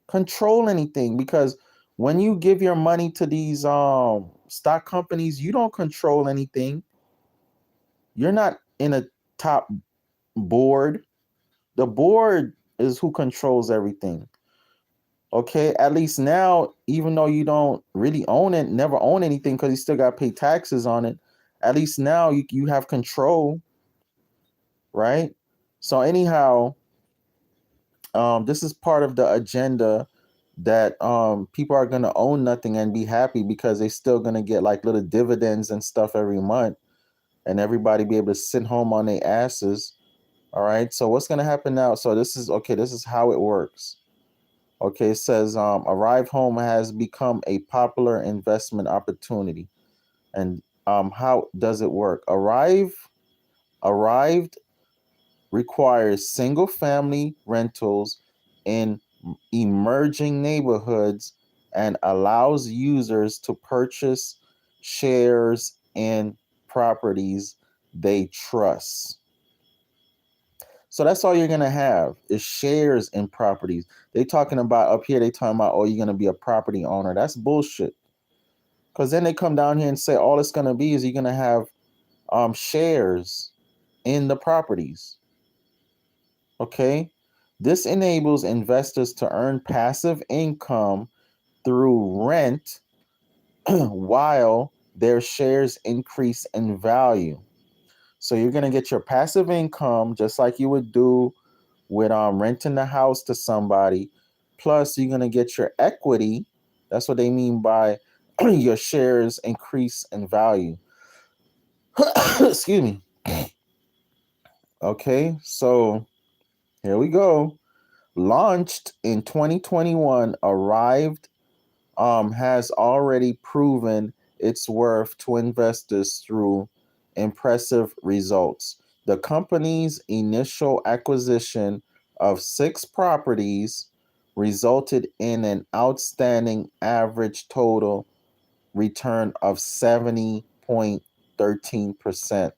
control anything, because when you give your money to these stock companies, you don't control anything. You're not in a top board. The board is who controls everything. Okay, at least now, even though you don't really own it, never own anything because you still got to pay taxes on it. At least now you have control, right? So anyhow, this is part of the agenda that people are gonna own nothing and be happy because they still gonna get like little dividends and stuff every month, and everybody be able to sit home on their asses. All right. So what's gonna happen now? So this is okay. This is how it works. Okay, it says Arrive Home has become a popular investment opportunity. And how does it work? Arrived requires single family rentals in emerging neighborhoods and allows users to purchase shares in properties they trust. So that's all you're gonna have is shares in properties. They talking about up here. They talking about, oh, you're gonna be a property owner. That's bullshit. Because then they come down here and say all it's gonna be is you're gonna have shares in the properties. Okay, this enables investors to earn passive income through rent while their shares increase in value. So you're gonna get your passive income just like you would do with renting the house to somebody. Plus, you're gonna get your equity. That's what they mean by your shares increase in value. Excuse me. Okay, so here we go. Launched in 2021, Arrived has already proven its worth to investors through impressive results. The company's initial acquisition of 6 properties resulted in an outstanding average total return of 70.13%,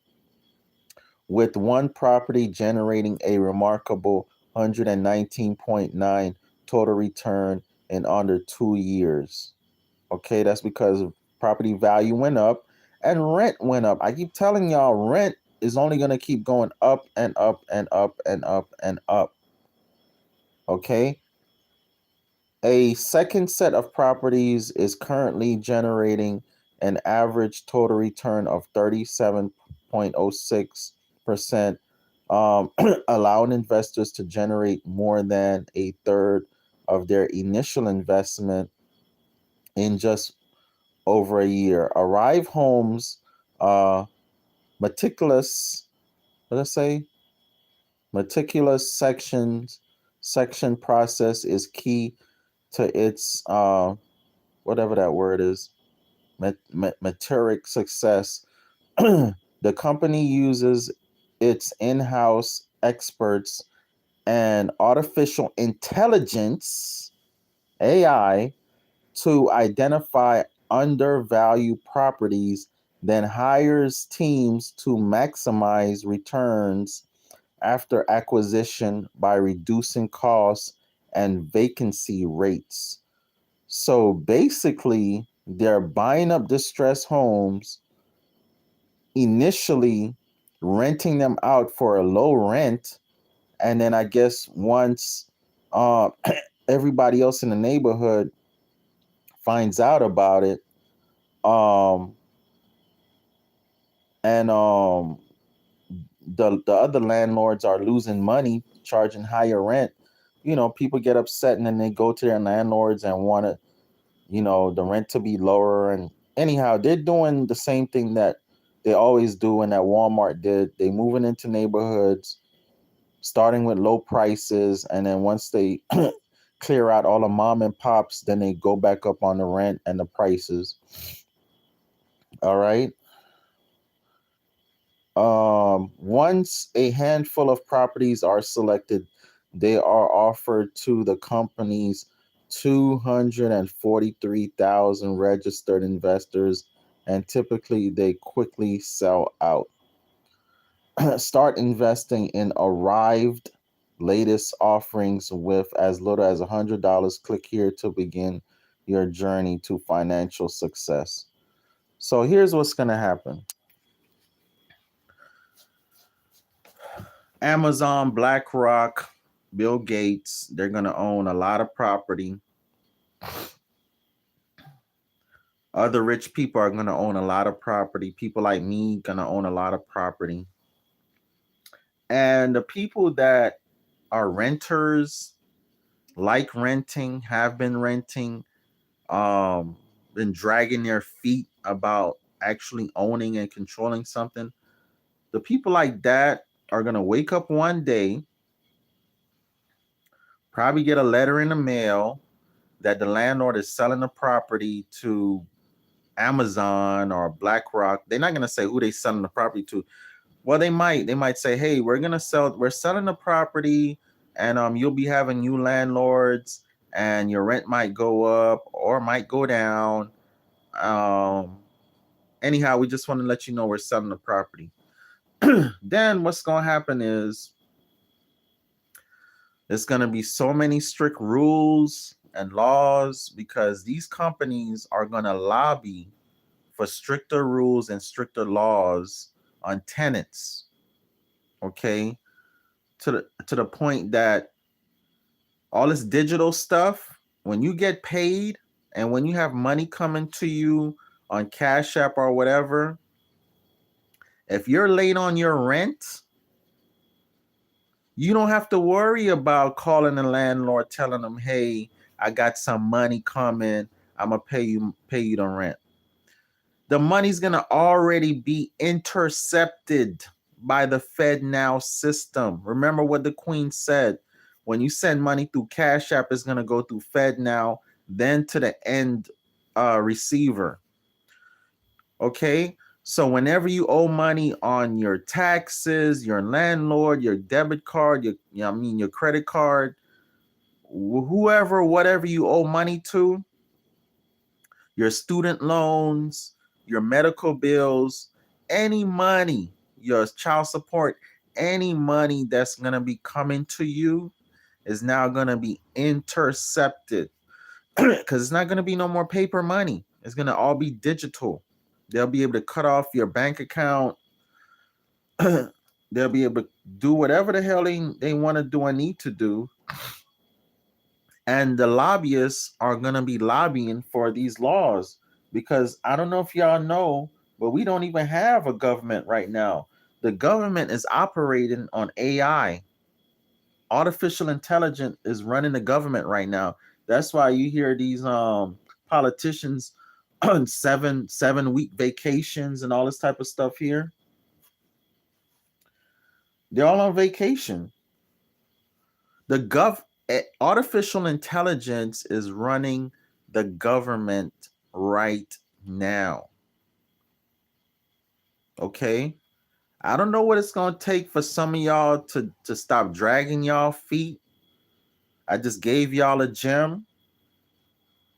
with one property generating a remarkable 119.9 total return in under 2 years. Okay, that's because property value went up and rent went up. I keep telling y'all, rent is only going to keep going up and up and up and up and up. Okay, a second set of properties is currently generating an average total return of 37.06%, allowing investors to generate more than a third of their initial investment in just over a year. Arrive Homes, meticulous, what did I say? Meticulous section process is key to its whatever that word is, metric success. The company uses its in-house experts and artificial intelligence AI to identify undervalued properties, then hires teams to maximize returns after acquisition by reducing costs and vacancy rates. So basically, they're buying up distressed homes, initially renting them out for a low rent, and then I guess once uh, everybody else in the neighborhood finds out about it, um, and the other landlords are losing money, charging higher rent. People get upset and then they go to their landlords and want to, the rent to be lower. And anyhow, they're doing the same thing that they always do and that Walmart did. They moving into neighborhoods, starting with low prices, and then once they clear out all the mom and pops, then they go back up on the rent and the prices. All right. Once a handful of properties are selected, they are offered to the companies 243,000 registered investors, and typically they quickly sell out. Start investing in arrived latest offerings with as little as $100. Click here to begin your journey to financial success. So here's what's going to happen. Amazon, BlackRock, Bill Gates, they're going to own a lot of property. Other rich people are going to own a lot of property. People like me going to own a lot of property. And the people that are renters, like renting, have been dragging their feet about actually owning and controlling something. The people like that are going to wake up one day, probably get a letter in the mail that the landlord is selling the property to Amazon or BlackRock. They're not going to say who they selling the property to. Well, they might. They might say, "Hey, we're selling the property, and you'll be having new landlords, and your rent might go up or might go down. Um, anyhow, we just want to let you know we're selling the property." Then what's going to happen is there's going to be so many strict rules and laws because these companies are going to lobby for stricter rules and stricter laws on tenants. Okay, to the point that all this digital stuff, when you get paid and when you have money coming to you on Cash App or whatever, if you're late on your rent, you don't have to worry about calling the landlord telling them, "Hey, I got some money coming. I'm gonna pay you the rent." The money's gonna already be intercepted by the FedNow system. Remember what the Queen said. When you send money through Cash App, it's gonna go through FedNow, then to the end receiver. Okay? So whenever you owe money on your taxes, your landlord, your debit card, your credit card, whoever, whatever you owe money to, your student loans, your medical bills, any money, your child support, any money that's going to be coming to you is now going to be intercepted because it's not going to be no more paper money. It's going to all be digital. They'll be able to cut off your bank account. They'll be able to do whatever the hell they want to do and need to do. And the lobbyists are going to be lobbying for these laws because I don't know if y'all know, but we don't even have a government right now. The government is operating on AI. Artificial intelligence is running the government right now. That's why you hear these politicians on seven-week vacations and all this type of stuff here. They're all on vacation. Artificial intelligence is running the government right now. Okay? I don't know what it's going to take for some of y'all to stop dragging y'all feet. I just gave y'all a gem.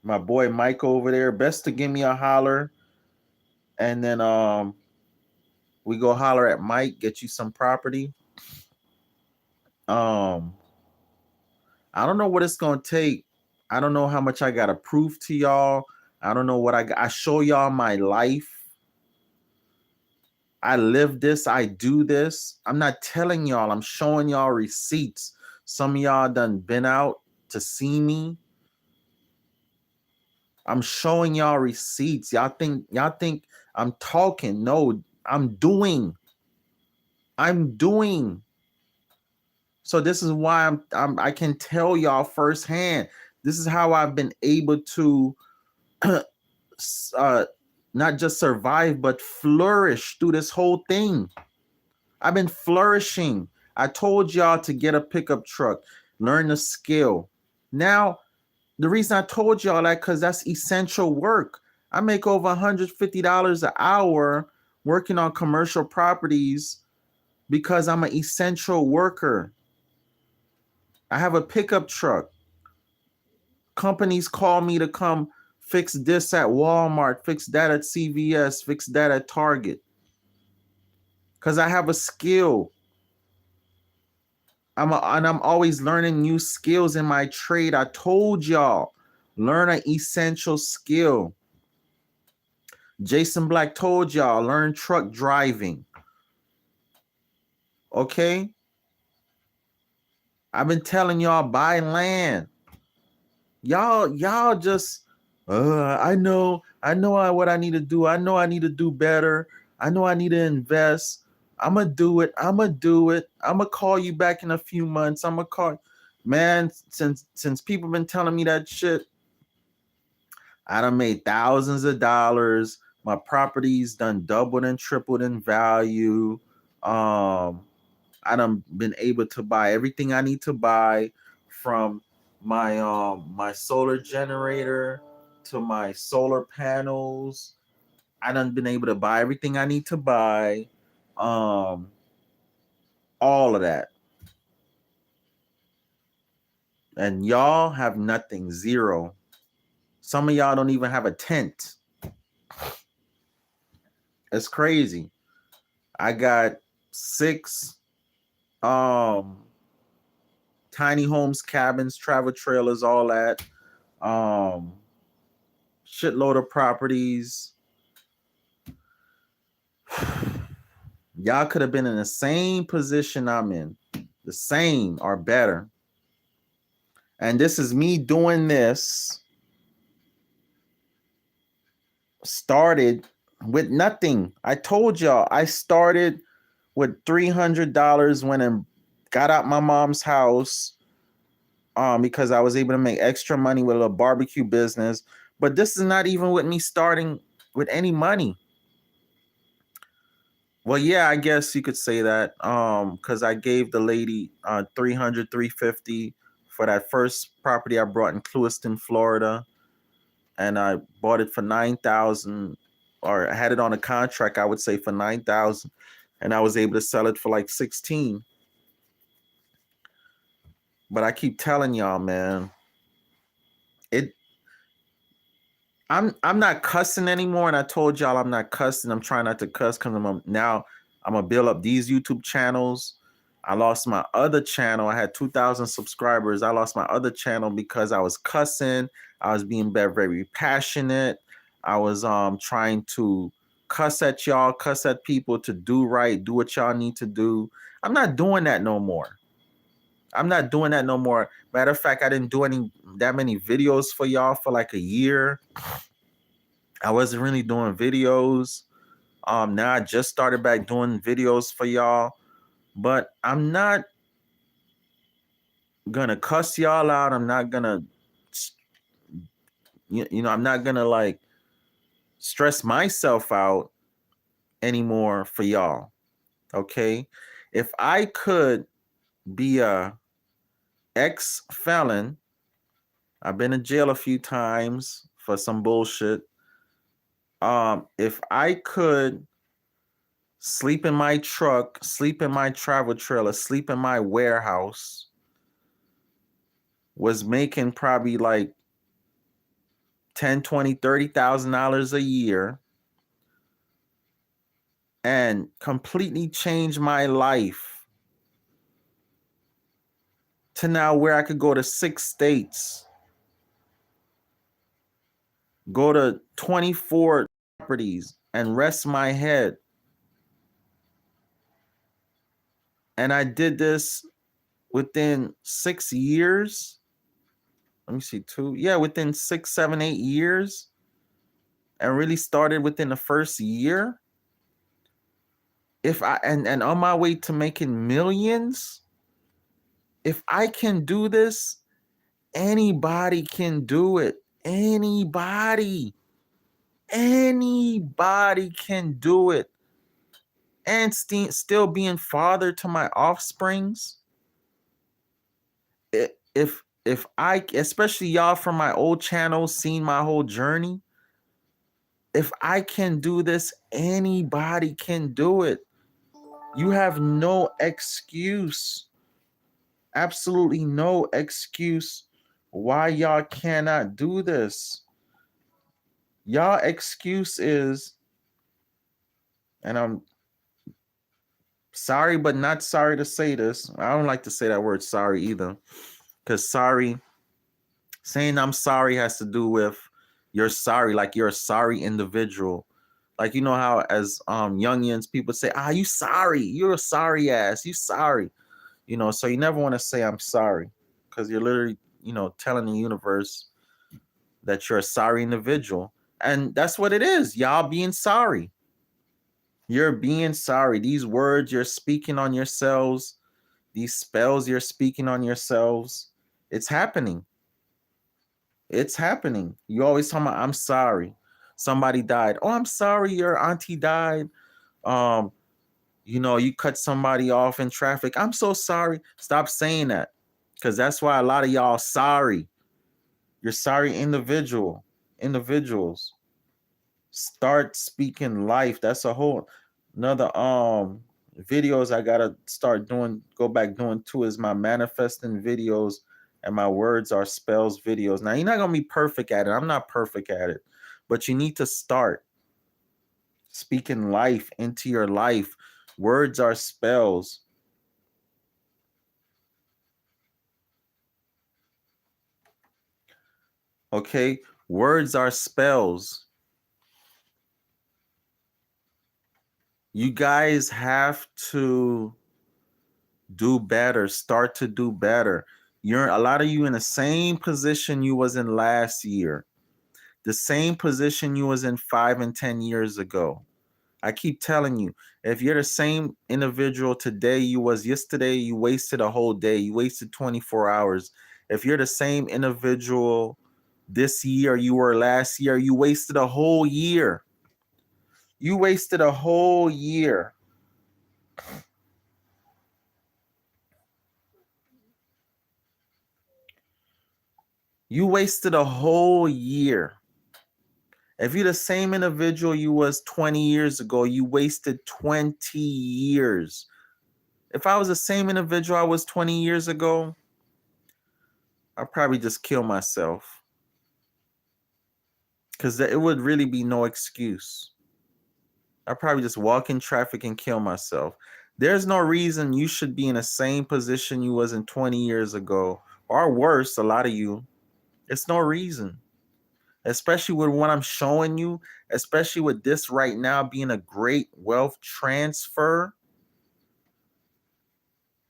My boy Mike over there, best to give me a holler. And then we go holler at Mike, get you some property. Um I don't know what it's going to take. I don't know how much I got to prove to y'all. I don't know what I show y'all my life. I live this, I do this. I'm not telling y'all, I'm showing y'all receipts. Some of y'all done been out to see me. I'm showing y'all receipts. Y'all think I'm talking. No, I'm doing. I'm doing. So this is why I can tell y'all firsthand. This is how I've been able to uh, not just survive but flourish through this whole thing. I've been flourishing. I told y'all to get a pickup truck, learn the skill. Now, the reason I told y'all that because that's essential work. I make over $150 an hour working on commercial properties because I'm an essential worker. I have a pickup truck. Companies call me to come fix this at Walmart, fix that at CVS, fix that at Target. Because I have a skill. And I'm always learning new skills in my trade. I told y'all, learn an essential skill. Jason Black told y'all, learn truck driving. Okay? I've been telling y'all, buy land. Y'all just I know what I need to do. I know I need to do better. I know I need to invest. I'ma do it. I'ma call you back in a few months. I'ma call. Man, since people been telling me that shit, I done made thousands of dollars. My properties done doubled and tripled in value. I done been able to buy everything I need to buy, from my solar generator to my solar panels. I done been able to buy everything I need to buy. Um all of that. And y'all have nothing, zero. Some of y'all don't even have a tent. It's crazy. I got 6 um tiny homes, cabins, travel trailers, all that. Um Shitload of properties. Y'all could have been in the same position I'm in, the same or better. And this is me doing this. Started with nothing. I told y'all I started with $300 when I got out my mom's house, because I was able to make extra money with a barbecue business. But this is not even with me starting with any money. Well, yeah, I guess you could say that. Because I gave the lady 300, 350 for that first property I brought in Clewiston, Florida, and I bought it for 9,000, or I had it on a contract, I would say, for 9,000, and I was able to sell it for like 16. But I keep telling y'all, man, it I'm not cussing anymore, and I told y'all I'm not cussing. I'm trying not to cuss because I'm gonna build up these YouTube channels. I lost my other channel. I had 2,000 subscribers. I lost my other channel because I was cussing. I was being very, very passionate. I was trying to cuss at y'all, cuss at people to do right, do what y'all need to do. I'm not doing that no more. I'm not doing that no more. Matter of fact, I didn't do that many videos for y'all for like a year. I wasn't really doing videos. Now I just started back doing videos for y'all, but I'm not gonna cuss y'all out. I'm not gonna, I'm not gonna like stress myself out anymore for y'all. Okay, if I could be a ex felon, I've been in jail a few times for some bullshit. If I could sleep in my truck, sleep in my travel trailer, sleep in my warehouse, was making probably like 10, 20, $30,000 a year, and completely change my life to now where I could go to 6 states, go to 24 properties and rest my head. And I did this within 6 years. Let me see, within 6, 7, 8 years, and really started within the first year. If I and on my way to making millions, if I can do this, anybody can do it. Anybody can do it. And still being father to my offsprings. If I, especially y'all from my old channel, seen my whole journey, if I can do this, anybody can do it. You have no excuse. Absolutely no excuse Why y'all cannot do this? Y'all excuse is, and I'm sorry, but not sorry to say this. I don't like to say that word sorry either. Because saying I'm sorry has to do with you're sorry, like you're a sorry individual. Like, you know how as youngins people say, you sorry, you're a sorry ass, you sorry. So you never want to say I'm sorry, because you're literally, telling the universe that you're a sorry individual. And that's what it is. Y'all being sorry. You're being sorry. These words you're speaking on yourselves, these spells you're speaking on yourselves, it's happening. It's happening. You always talking about, I'm sorry. Somebody died. Oh, I'm sorry your auntie died. Um, you cut somebody off in traffic. I'm so sorry. Stop saying that. Because that's why a lot of y'all sorry. You're sorry individuals. Start speaking life. That's a whole another videos I gotta start doing, go back doing too, is my manifesting videos and my words are spells videos. Now you're not gonna be perfect at it. I'm not perfect at it. But you need to start speaking life into your life. Words are spells. Okay? Words are spells. You guys have to do better. Start to do better. You're a lot of you in the same position you was in last year. The same position you was in 5 and 10 years ago. I keep telling you, if you're the same individual today you was yesterday, you wasted a whole day. You wasted 24 hours. If you're the same individual this year you were last year, you wasted a whole year. You wasted a whole year. You wasted a whole year. If you're the same individual you was 20 years ago, you wasted 20 years. If I was the same individual I was 20 years ago, I'd probably just kill myself. Because it would really be no excuse. I'd probably just walk in traffic and kill myself. There's no reason you should be in the same position you was in 20 years ago, or worse, a lot of you. It's no reason. Especially with what I'm showing you, especially with this right now being a great wealth transfer.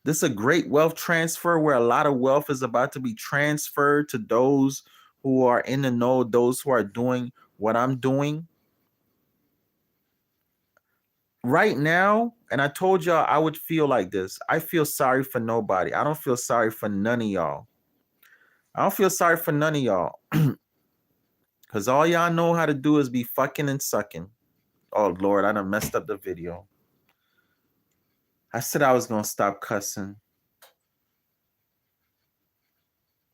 This is a great wealth transfer where a lot of wealth is about to be transferred to those who are in the know, those who are doing what I'm doing right now. And I told y'all I would feel like this. I feel sorry for nobody. I don't feel sorry for none of y'all. I don't feel sorry for none of y'all. Because all y'all know how to do is be fucking and sucking. Oh, Lord, I done messed up the video. I said I was going to stop cussing.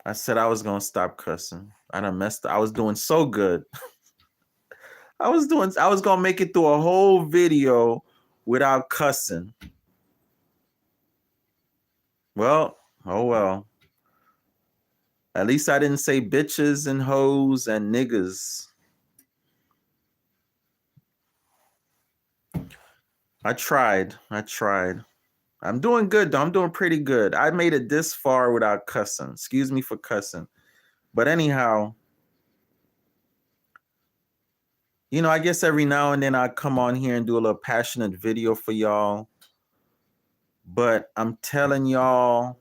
I said I was going to stop cussing. I done messed up. I was doing so good. I was going to make it through a whole video without cussing. Well, oh well. At least I didn't say bitches and hoes and niggas. I tried. I'm doing good though. I'm doing pretty good. I made it this far without cussing. Excuse me for cussing. But anyhow, I guess every now and then I come on here and do a little passionate video for y'all. But I'm telling y'all,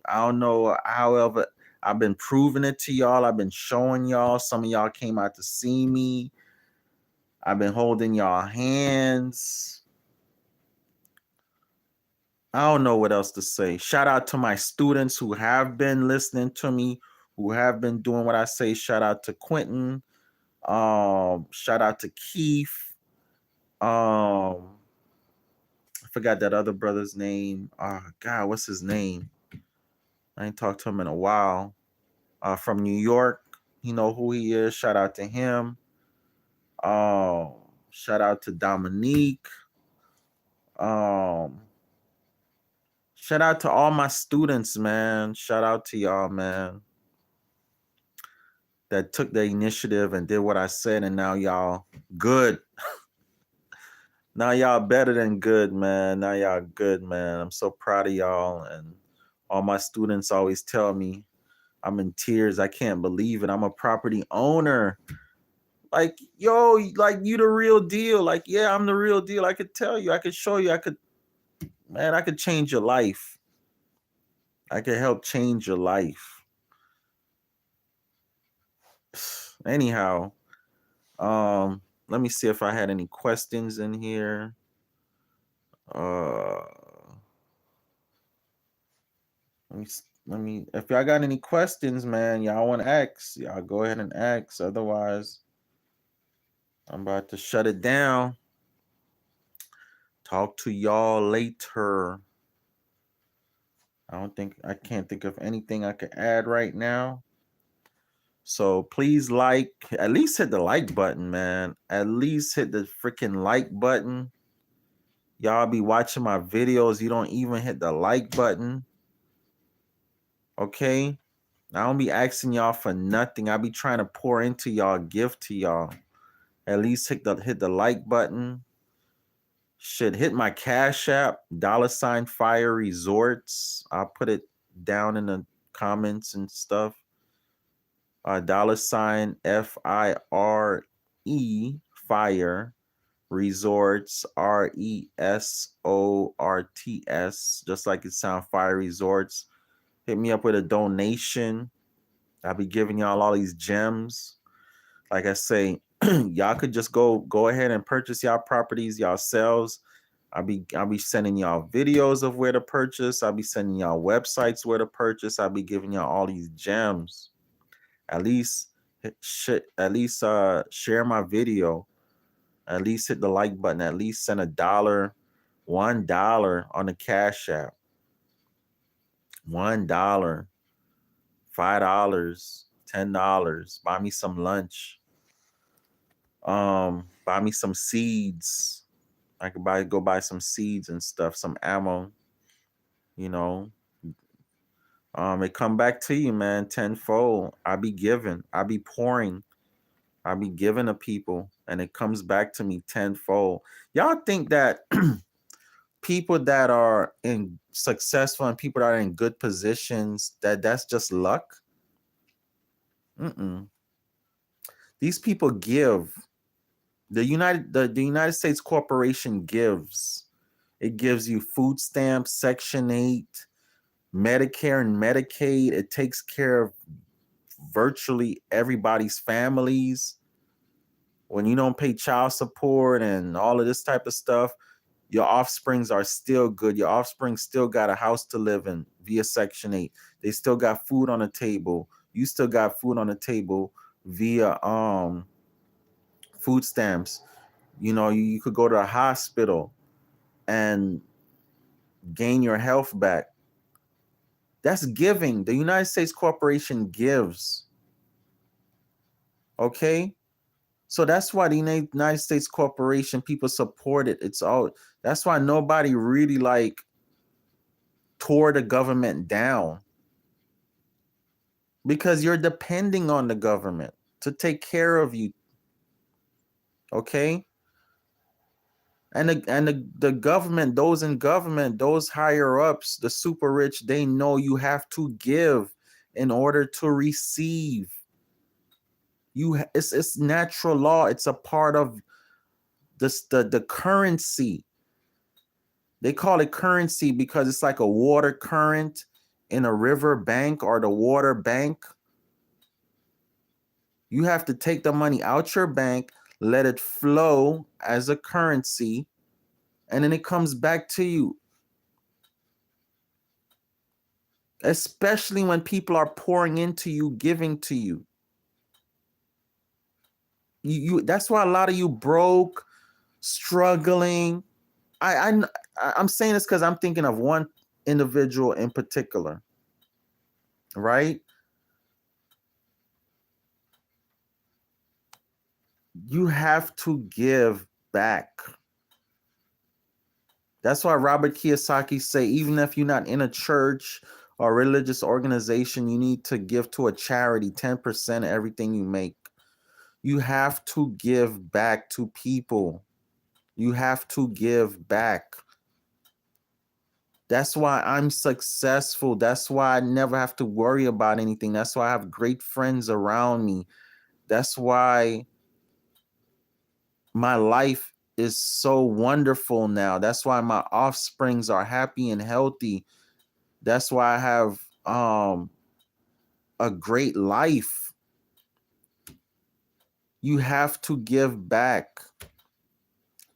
I don't know, however, I've been proving it to y'all. I've been showing y'all. Some of y'all came out to see me. I've been holding y'all hands. I don't know what else to say. Shout out to my students who have been listening to me, who have been doing what I say. Shout out to Quentin. Shout out to Keith. I forgot that other brother's name. Oh God, what's his name? I ain't talked to him in a while. From New York. You know who he is. Shout out to him. Shout out to Dominique. Um, Shout out to all my students, man. Shout out to y'all, man. that took the initiative and did what I said, and now y'all good. Now y'all better than good, man. Now y'all good, man. I'm so proud of y'all. And all my students always tell me I'm in tears. I can't believe it. I'm a property owner. Like, yo, like you the real deal. Like, yeah, I'm the real deal. I could tell you, I could show you, I could change your life. I could help change your life. Anyhow, let me see if I had any questions in here. Uh let me let me if y'all got any questions, man, y'all want to ask, y'all go ahead and ask. Otherwise, I'm about to shut it down. Talk to y'all later. I can't think of anything I could add right now. So please at least hit the like button, man. At least hit the freaking like button. Y'all be watching my videos. You don't even hit the like button. Okay? I don't be asking y'all for nothing. I be trying to pour into y'all, give to y'all. At least hit the like button. Should hit my Cash App, $ FireResorts. I'll put it down in the comments and stuff. $ Fire Resorts, RESORTS, just like it sounds, Fire Resorts. Hit me up with a donation. I'll be giving y'all all these gems. Like I say, y'all could just go ahead and purchase y'all properties yourselves. I'll be sending y'all videos of where to purchase. I'll be sending y'all websites where to purchase. I'll be giving y'all all these gems. At least share my video. At least hit the like button. At least send $1 on the Cash App. $1, $5, $10. Buy me some lunch. Buy me some seeds. I could go buy some seeds and stuff, some ammo. You know, it come back to you, man, tenfold. I be giving. I be pouring. I be giving to people, and it comes back to me tenfold. Y'all think that people that are in successful and people that are in good positions, that's just luck? Mm-mm. These people give. The United States corporation gives. It gives you food stamps, Section 8, Medicare and Medicaid. It takes care of virtually everybody's families. When you don't pay child support and all of this type of stuff, your offsprings are still good. Your offspring still got a house to live in via Section 8. They still got food on the table. You still got food on the table via food stamps. You know, you could go to a hospital and gain your health back. That's giving. The United States corporation gives. Okay? So that's why the United States corporation, people support it. That's why nobody really tore the government down. Because you're depending on the government to take care of you. Okay? And the government, those in government, those higher ups, the super rich, they know you have to give in order to receive. It's natural law. It's a part of the currency. They call it currency because it's like a water current in a river bank or the water bank. You have to take the money out your bank, let it flow as a currency, and then it comes back to you. Especially when people are pouring into you, giving to you. That's why a lot of you broke, struggling. I'm saying this because I'm thinking of one individual in particular, right? You have to give back. That's why Robert Kiyosaki say, even if you're not in a church or religious organization, you need to give to a charity 10% of everything you make. You have to give back to people. You have to give back. That's why I'm successful. That's why I never have to worry about anything. That's why I have great friends around me. That's why my life is so wonderful now. That's why my offsprings are happy and healthy. That's why I have a great life. You have to give back.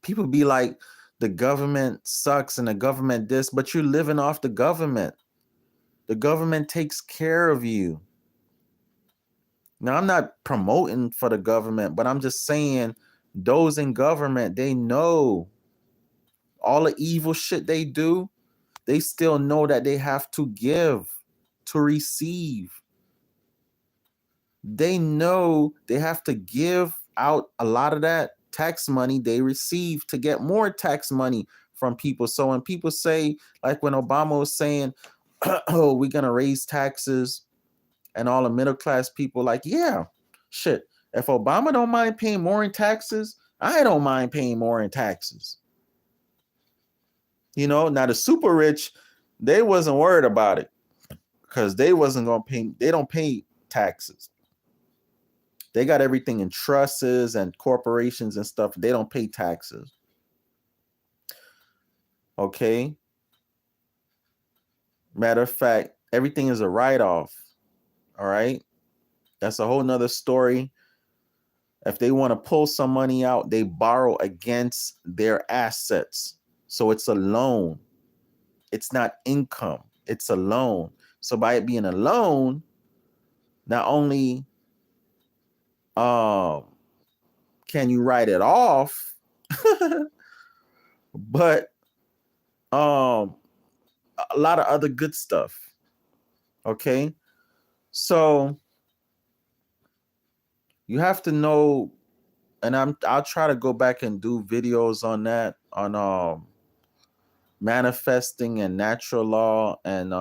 People be like, the government sucks and the government this, but you're living off the government. The government takes care of you. Now, I'm not promoting for the government, but I'm just saying those in government, they know all the evil shit they do. They still know that they have to give to receive. They know they have to give out a lot of that tax money they receive to get more tax money from people. So when people say, like when Obama was saying, oh, we're going to raise taxes, and all the middle class people, like, yeah, shit. If Obama don't mind paying more in taxes, I don't mind paying more in taxes. Now the super rich, they wasn't worried about it because they wasn't gonna pay. They don't pay taxes. They got everything in trusts and corporations and stuff. They don't pay taxes. Okay. Matter of fact, everything is a write-off. All right. That's a whole nother story. If they want to pull some money out, they borrow against their assets. So it's a loan. It's not income. It's a loan. So by it being a loan, not only um, can you write it off, but a lot of other good stuff. Okay. So you have to know, and I'll try to go back and do videos on that, on manifesting and natural law. And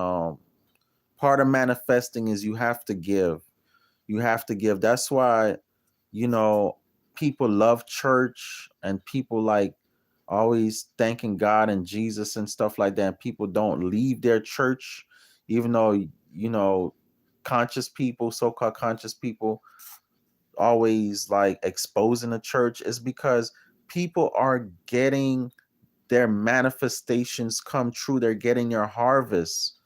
part of manifesting is you have to give. You have to give. That's why, you know, people love church and people like always thanking God and Jesus and stuff like that. And people don't leave their church, even though, conscious people, so-called conscious people, always like exposing the church, is because people are getting their manifestations come true. They're getting their harvest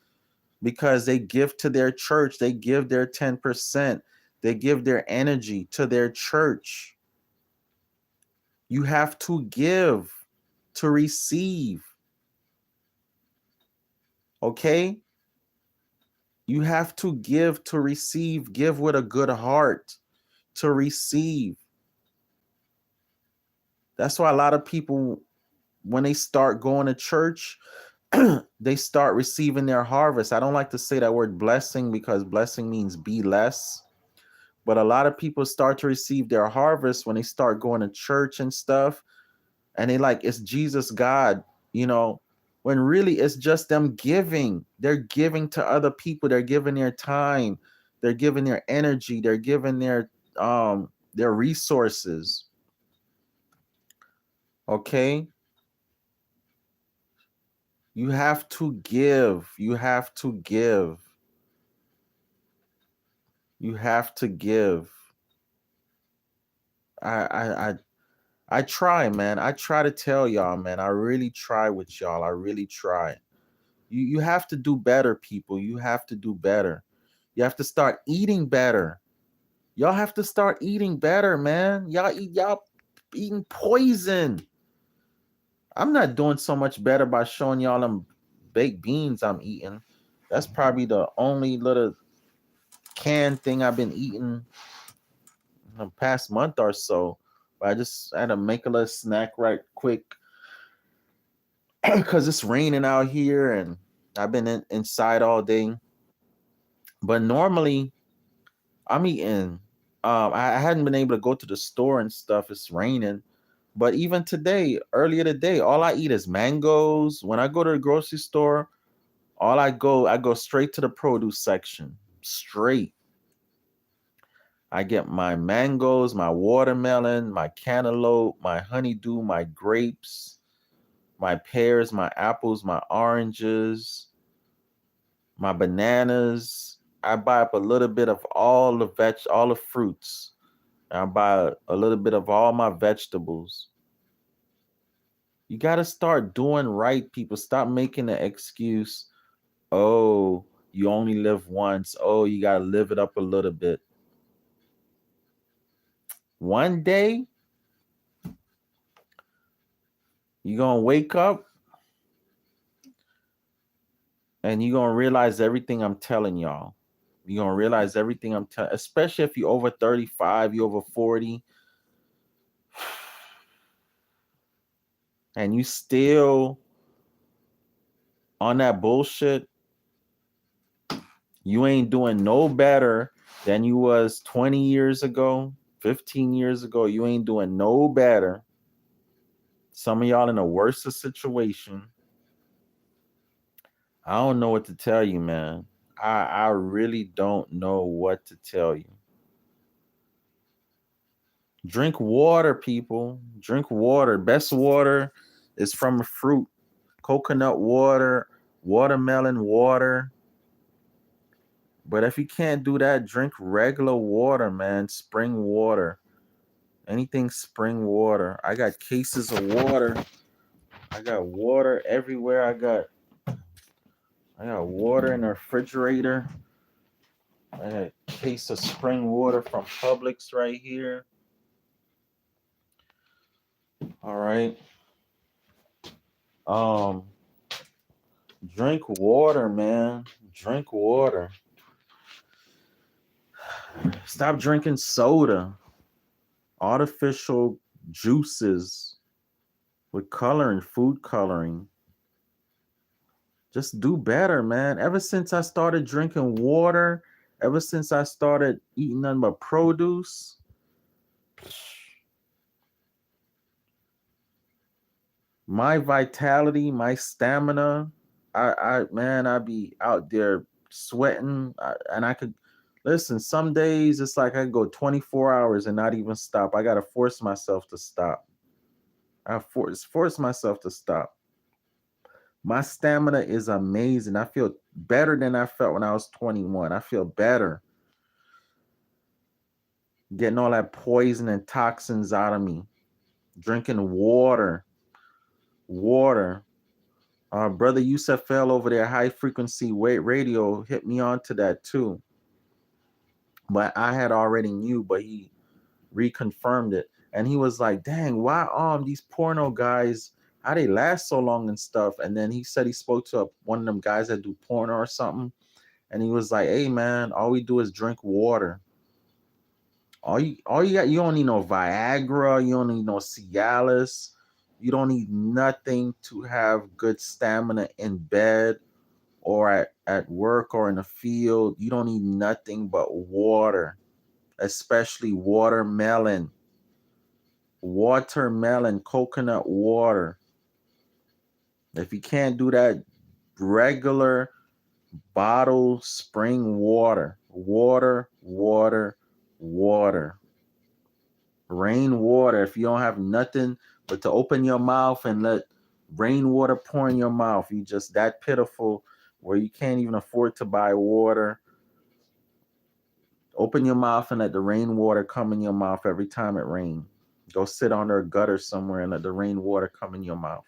because they give to their church. They give their 10%. They give their energy to their church. You have to give to receive. Okay? You have to give to receive. Give with a good heart to receive. That's why a lot of people, when they start going to church, they start receiving their harvest. I don't like to say that word blessing because blessing means be less. But a lot of people start to receive their harvest when they start going to church and stuff. And they like, it's Jesus, God, when really it's just them giving. They're giving to other people. They're giving their time. They're giving their energy. They're giving their resources. Okay? You have to give. You have to give. You have to give. I I I I try, man. I try to tell y'all, man. I really try with y'all. I really try. You have to do better, people. You have to do better. You have to start eating better. Y'all have to start eating better, man. Y'all eating poison. I'm not doing so much better by showing y'all them baked beans I'm eating. That's probably the only little canned thing I've been eating in the past month or so. But I just had to make a little snack right quick because it's raining out here and I've been inside all day. But normally I'm eating. I hadn't been able to go to the store and stuff. It's raining. But even today, earlier today, all I eat is mangoes. When I go to the grocery store, I go straight to the produce section. Straight. I get my mangoes, my watermelon, my cantaloupe, my honeydew, my grapes, my pears, my apples, my oranges, my bananas. I buy up a little bit of all the fruits. I buy a little bit of all my vegetables. You got to start doing right, people. Stop making the excuse, oh, you only live once. Oh, you got to live it up a little bit. One day, you're going to wake up and you're going to realize everything I'm telling y'all. You're going to realize everything I'm telling, especially if you're over 35, you're over 40, and you still on that bullshit. You ain't doing no better than you was 20 years ago, 15 years ago. You ain't doing no better. Some of y'all in a worse situation. I don't know what to tell you, man. I really don't know what to tell you. Drink water, people. Drink water. Best water is from a fruit. Coconut water, watermelon water. But if you can't do that, drink regular water, man. Spring water. Anything spring water. I got cases of water. I got water everywhere. I got water in the refrigerator. I got a case of spring water from Publix right here. All right. Um, drink water, man. Drink water. Stop drinking soda. Artificial juices with coloring, food coloring. Just do better, man. Ever since I started drinking water, ever since I started eating nothing but produce, my vitality, my stamina, I be out there sweating, and I could listen. Some days it's like I could go 24 hours and not even stop. I gotta force myself to stop. I force myself to stop. My stamina is amazing. I feel better than I felt when I was 21. I feel better. Getting all that poison and toxins out of me. Drinking water. Water. Brother Yusuf fell over there, high frequency weight radio, hit me onto that too. But I had already knew, but he reconfirmed it. And he was like, dang, why these porno guys, how they last so long and stuff. And then he said he spoke to one of them guys that do porno or something. And he was like, hey man, all we do is drink water. All you got, you don't need no Viagra, you don't need no Cialis, you don't need nothing to have good stamina in bed or at work or in the field. You don't need nothing but water, especially watermelon. Watermelon, coconut water. If you can't do that, regular bottle spring water. Water, water, water. Rainwater. If you don't have nothing but to open your mouth and let rainwater pour in your mouth, you just that pitiful where you can't even afford to buy water. Open your mouth and let the rainwater come in your mouth every time it rains. Go sit under a gutter somewhere and let the rainwater come in your mouth.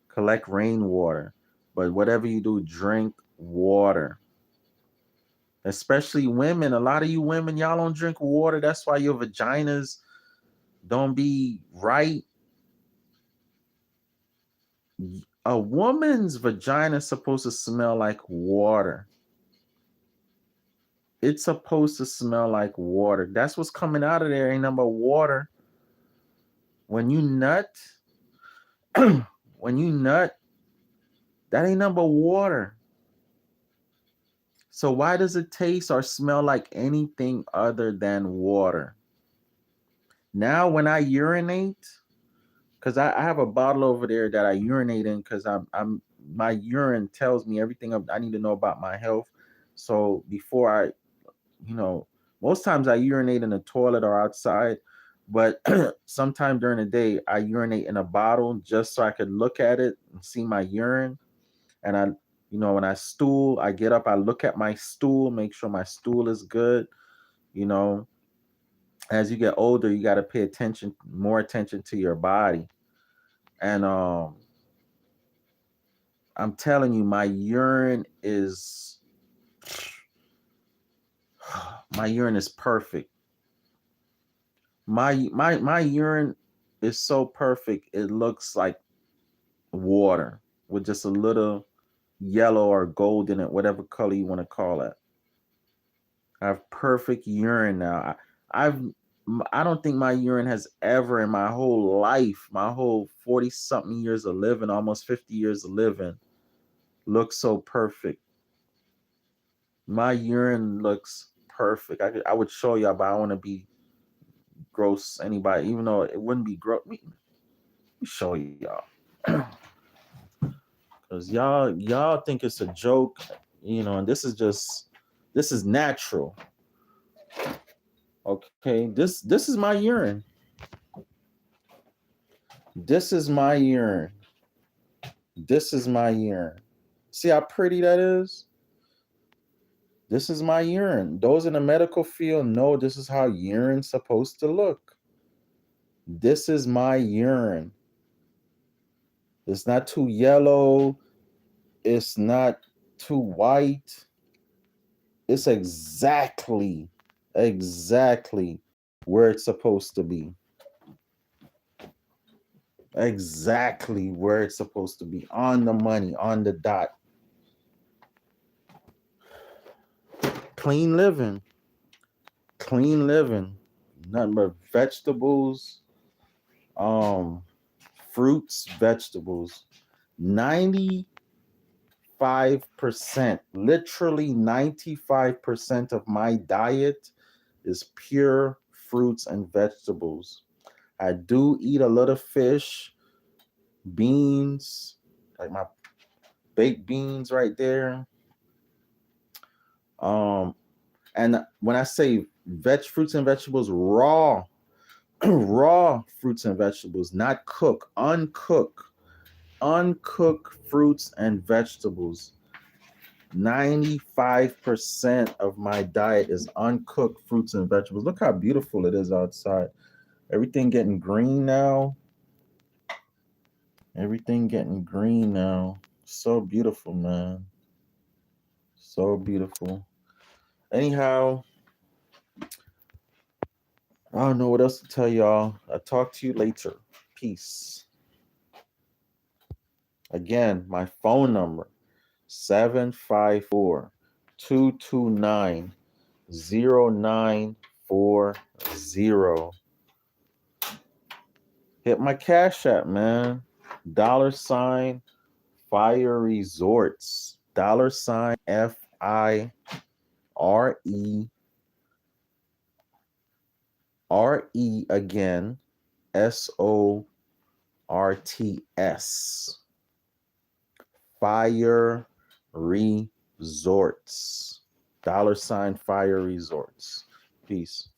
Collect rainwater. But whatever you do, drink water. Especially women. A lot of you women, y'all don't drink water. That's why your vaginas don't be right. A woman's vagina is supposed to smell like water. It's supposed to smell like water. That's what's coming out of there. Ain't nothing but water. When you nut, when you nut, that ain't nothing but water. So why does it taste or smell like anything other than water? Now when I urinate, because I have a bottle over there that I urinate in because I'm my urine tells me everything I need to know about my health. So before I, you know, most times I urinate in the toilet or outside, but sometime during the day I urinate in a bottle just so I could look at it and see my urine. And I, when I stool, I get up, I look at my stool, make sure my stool is good. You know, as you get older, you got to pay attention, more attention to your body. And I'm telling you, my urine is my urine is perfect. My urine is so perfect. It looks like water with just a little yellow or gold in it, whatever color you want to call it. I have perfect urine now. I've I don't think my urine has ever in my whole life, my whole 40 something years of living, almost 50 years of living, looked so perfect. My urine looks perfect. I would show y'all, but I want to be gross anybody, even though it wouldn't be gross. Let me show y'all. Cause y'all think it's a joke, and this is natural. Okay, this is my urine. This is my urine. This is my urine. See how pretty that is? This is my urine. Those in the medical field know this is how urine's supposed to look. This is my urine. It's not too yellow. It's not too white. It's exactly where it's supposed to be. Exactly where it's supposed to be. On the money, on the dot. Clean living. Clean living. Nothing but vegetables, um, fruits, vegetables. 95%, literally 95% of my diet is pure fruits and vegetables. I do eat a lot of fish, beans, like my baked beans right there. Um, and when I say fruits and vegetables, raw, raw fruits and vegetables, not cook, uncooked fruits and vegetables. 95% of my diet is uncooked fruits and vegetables. Look how beautiful it is outside. Everything getting green now. Everything getting green now. So beautiful, man. So beautiful. Anyhow, I don't know what else to tell y'all. I'll talk to you later. Peace. Again, my phone number 754-229-0940. Hit my Cash App, man. $ Fire Resorts. FireRe again. SORTS. Fire Resorts. $ Fire Resorts. Peace.